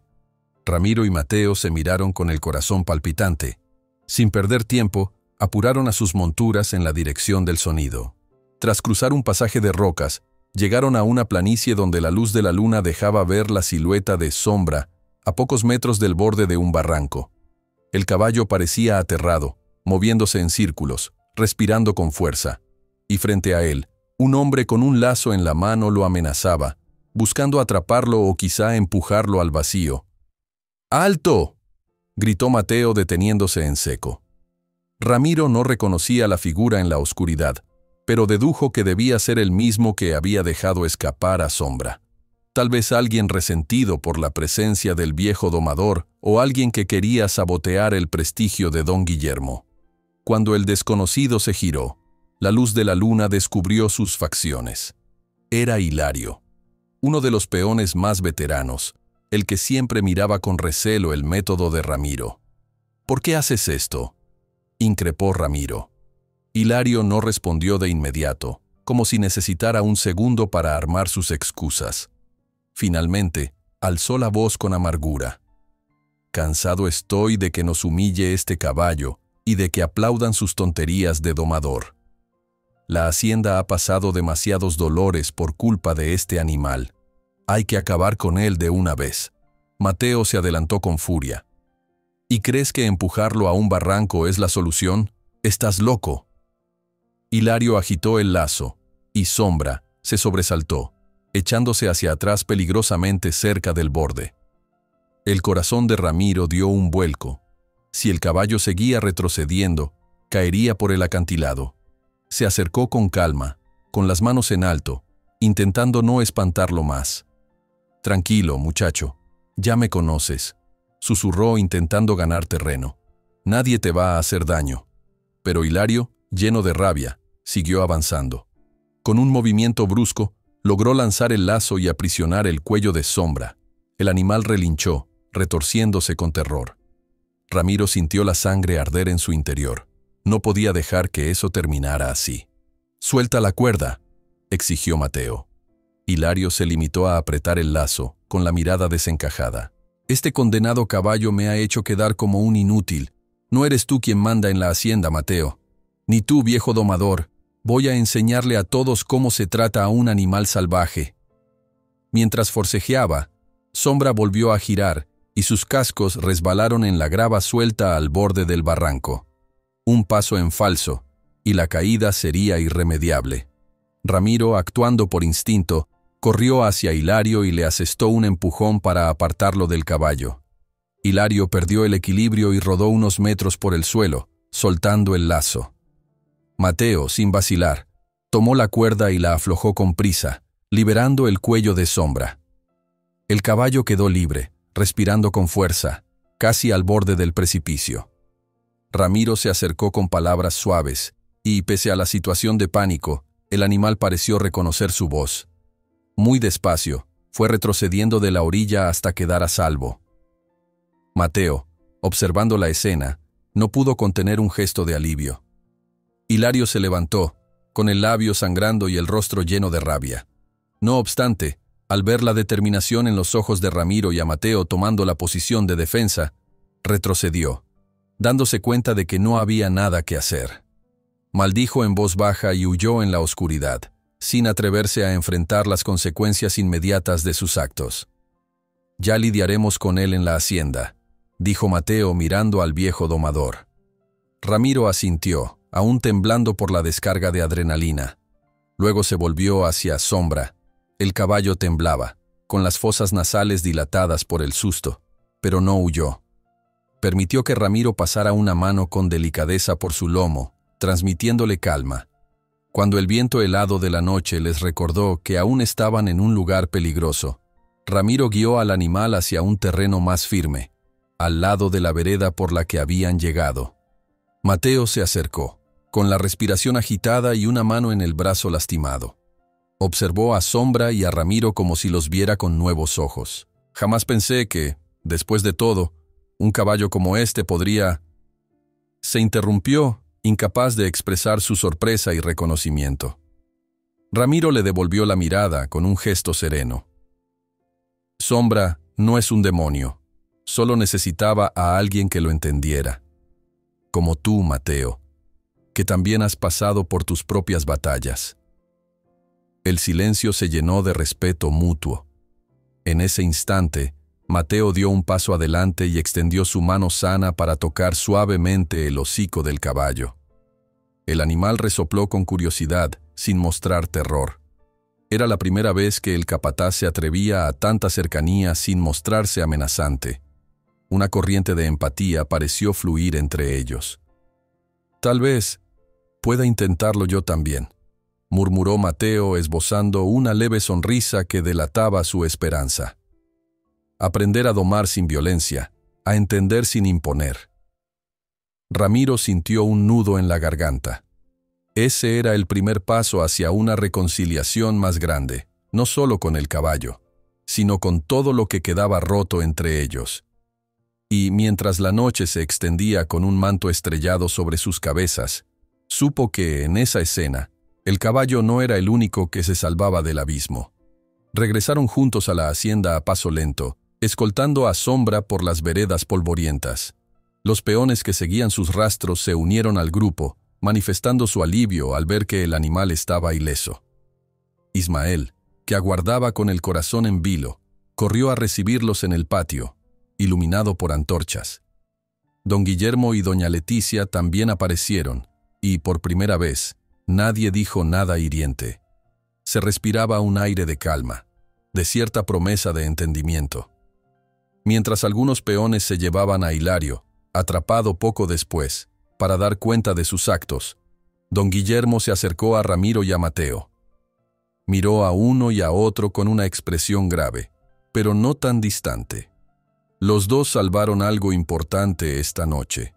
S1: Ramiro y Mateo se miraron con el corazón palpitante. Sin perder tiempo, apuraron a sus monturas en la dirección del sonido. Tras cruzar un pasaje de rocas, llegaron a una planicie donde la luz de la luna dejaba ver la silueta de Sombra a pocos metros del borde de un barranco. El caballo parecía aterrado, moviéndose en círculos, respirando con fuerza. Y frente a él, un hombre con un lazo en la mano lo amenazaba, buscando atraparlo o quizá empujarlo al vacío. ¡Alto!, gritó Mateo deteniéndose en seco. Ramiro no reconocía la figura en la oscuridad, pero dedujo que debía ser el mismo que había dejado escapar a Sombra. Tal vez alguien resentido por la presencia del viejo domador o alguien que quería sabotear el prestigio de don Guillermo. Cuando el desconocido se giró, la luz de la luna descubrió sus facciones. Era Hilario, uno de los peones más veteranos, el que siempre miraba con recelo el método de Ramiro. «¿Por qué haces esto?», increpó Ramiro. Hilario no respondió de inmediato, como si necesitara un segundo para armar sus excusas. Finalmente, alzó la voz con amargura. «Cansado estoy de que nos humille este caballo y de que aplaudan sus tonterías de domador. La hacienda ha pasado demasiados dolores por culpa de este animal. Hay que acabar con él de una vez». Mateo se adelantó con furia. «¿Y crees que empujarlo a un barranco es la solución? ¡Estás loco!». Hilario agitó el lazo, y Sombra se sobresaltó, echándose hacia atrás peligrosamente cerca del borde. El corazón de Ramiro dio un vuelco. Si el caballo seguía retrocediendo, caería por el acantilado. Se acercó con calma, con las manos en alto, intentando no espantarlo más. «Tranquilo, muchacho, ya me conoces», susurró intentando ganar terreno. «Nadie te va a hacer daño». Pero Hilario, lleno de rabia, siguió avanzando. Con un movimiento brusco, logró lanzar el lazo y aprisionar el cuello de Sombra. El animal relinchó, retorciéndose con terror. Ramiro sintió la sangre arder en su interior. No podía dejar que eso terminara así. «Suelta la cuerda», exigió Mateo. Hilario se limitó a apretar el lazo, con la mirada desencajada. «Este condenado caballo me ha hecho quedar como un inútil. No eres tú quien manda en la hacienda, Mateo. Ni tú, viejo domador. Voy a enseñarle a todos cómo se trata a un animal salvaje». Mientras forcejeaba, Sombra volvió a girar, y sus cascos resbalaron en la grava suelta al borde del barranco. Un paso en falso, y la caída sería irremediable. Ramiro, actuando por instinto, corrió hacia Hilario y le asestó un empujón para apartarlo del caballo. Hilario perdió el equilibrio y rodó unos metros por el suelo, soltando el lazo. Mateo, sin vacilar, tomó la cuerda y la aflojó con prisa, liberando el cuello de Sombra. El caballo quedó libre, respirando con fuerza, casi al borde del precipicio. Ramiro se acercó con palabras suaves, y, pese a la situación de pánico, el animal pareció reconocer su voz. Muy despacio, fue retrocediendo de la orilla hasta quedar a salvo. Mateo, observando la escena, no pudo contener un gesto de alivio. Hilario se levantó, con el labio sangrando y el rostro lleno de rabia. No obstante, al ver la determinación en los ojos de Ramiro y a Mateo tomando la posición de defensa, retrocedió, dándose cuenta de que no había nada que hacer. Maldijo en voz baja y huyó en la oscuridad, sin atreverse a enfrentar las consecuencias inmediatas de sus actos. «Ya lidiaremos con él en la hacienda», dijo Mateo mirando al viejo domador. Ramiro asintió, aún temblando por la descarga de adrenalina. Luego se volvió hacia Sombra. El caballo temblaba, con las fosas nasales dilatadas por el susto, pero no huyó. Permitió que Ramiro pasara una mano con delicadeza por su lomo, transmitiéndole calma. Cuando el viento helado de la noche les recordó que aún estaban en un lugar peligroso, Ramiro guió al animal hacia un terreno más firme, al lado de la vereda por la que habían llegado. Mateo se acercó, con la respiración agitada y una mano en el brazo lastimado. Observó a Sombra y a Ramiro como si los viera con nuevos ojos. «Jamás pensé que, después de todo, un caballo como este podría...» Se interrumpió, incapaz de expresar su sorpresa y reconocimiento. Ramiro le devolvió la mirada con un gesto sereno. «Sombra no es un demonio. Solo necesitaba a alguien que lo entendiera. Como tú, Mateo, que también has pasado por tus propias batallas. El silencio se llenó de respeto mutuo. En ese instante, Mateo dio un paso adelante y extendió su mano sana para tocar suavemente el hocico del caballo. El animal resopló con curiosidad, sin mostrar terror. Era la primera vez que el capataz se atrevía a tanta cercanía sin mostrarse amenazante. Una corriente de empatía pareció fluir entre ellos. «Tal vez pueda intentarlo yo también», murmuró Mateo esbozando una leve sonrisa que delataba su esperanza. Aprender a domar sin violencia, a entender sin imponer. Ramiro sintió un nudo en la garganta. Ese era el primer paso hacia una reconciliación más grande, no solo con el caballo, sino con todo lo que quedaba roto entre ellos. Y mientras la noche se extendía con un manto estrellado sobre sus cabezas, supo que, en esa escena, el caballo no era el único que se salvaba del abismo. Regresaron juntos a la hacienda a paso lento, escoltando a Sombra por las veredas polvorientas. Los peones que seguían sus rastros se unieron al grupo, manifestando su alivio al ver que el animal estaba ileso. Ismael, que aguardaba con el corazón en vilo, corrió a recibirlos en el patio, iluminado por antorchas. Don Guillermo y doña Leticia también aparecieron, y, por primera vez, nadie dijo nada hiriente. Se respiraba un aire de calma, de cierta promesa de entendimiento. Mientras algunos peones se llevaban a Hilario, atrapado poco después, para dar cuenta de sus actos, don Guillermo se acercó a Ramiro y a Mateo. Miró a uno y a otro con una expresión grave, pero no tan distante. Los dos salvaron algo importante esta noche.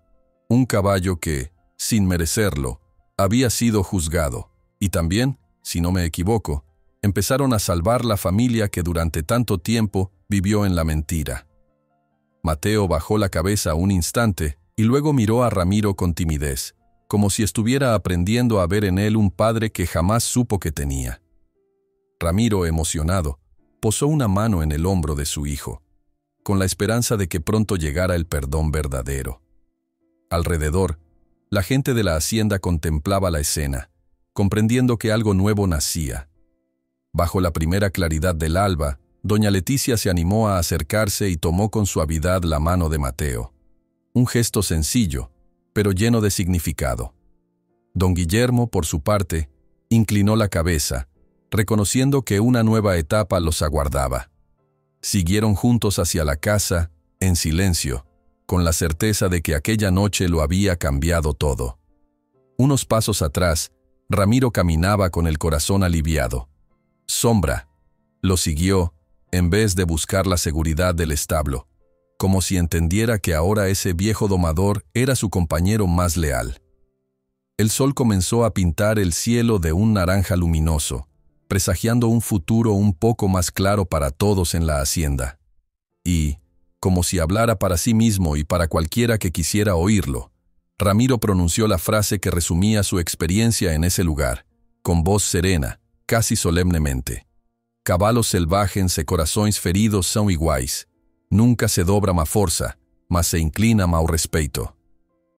S1: Un caballo que, sin merecerlo, había sido juzgado, y también, si no me equivoco, empezaron a salvar la familia que durante tanto tiempo vivió en la mentira. Mateo bajó la cabeza un instante y luego miró a Ramiro con timidez, como si estuviera aprendiendo a ver en él un padre que jamás supo que tenía. Ramiro, emocionado, posó una mano en el hombro de su hijo, con la esperanza de que pronto llegara el perdón verdadero. Alrededor, la gente de la hacienda contemplaba la escena, comprendiendo que algo nuevo nacía. Bajo la primera claridad del alba, doña Leticia se animó a acercarse y tomó con suavidad la mano de Mateo. Un gesto sencillo, pero lleno de significado. Don Guillermo, por su parte, inclinó la cabeza, reconociendo que una nueva etapa los aguardaba. Siguieron juntos hacia la casa, en silencio, con la certeza de que aquella noche lo había cambiado todo. Unos pasos atrás, Ramiro caminaba con el corazón aliviado. Sombra lo siguió, en vez de buscar la seguridad del establo, como si entendiera que ahora ese viejo domador era su compañero más leal. El sol comenzó a pintar el cielo de un naranja luminoso, presagiando un futuro un poco más claro para todos en la hacienda. Y, como si hablara para sí mismo y para cualquiera que quisiera oírlo, Ramiro pronunció la frase que resumía su experiencia en ese lugar, con voz serena, casi solemnemente. Cavalos selvagens e corações feridos são iguais. Nunca se dobra má força, mas se inclina mau respeito.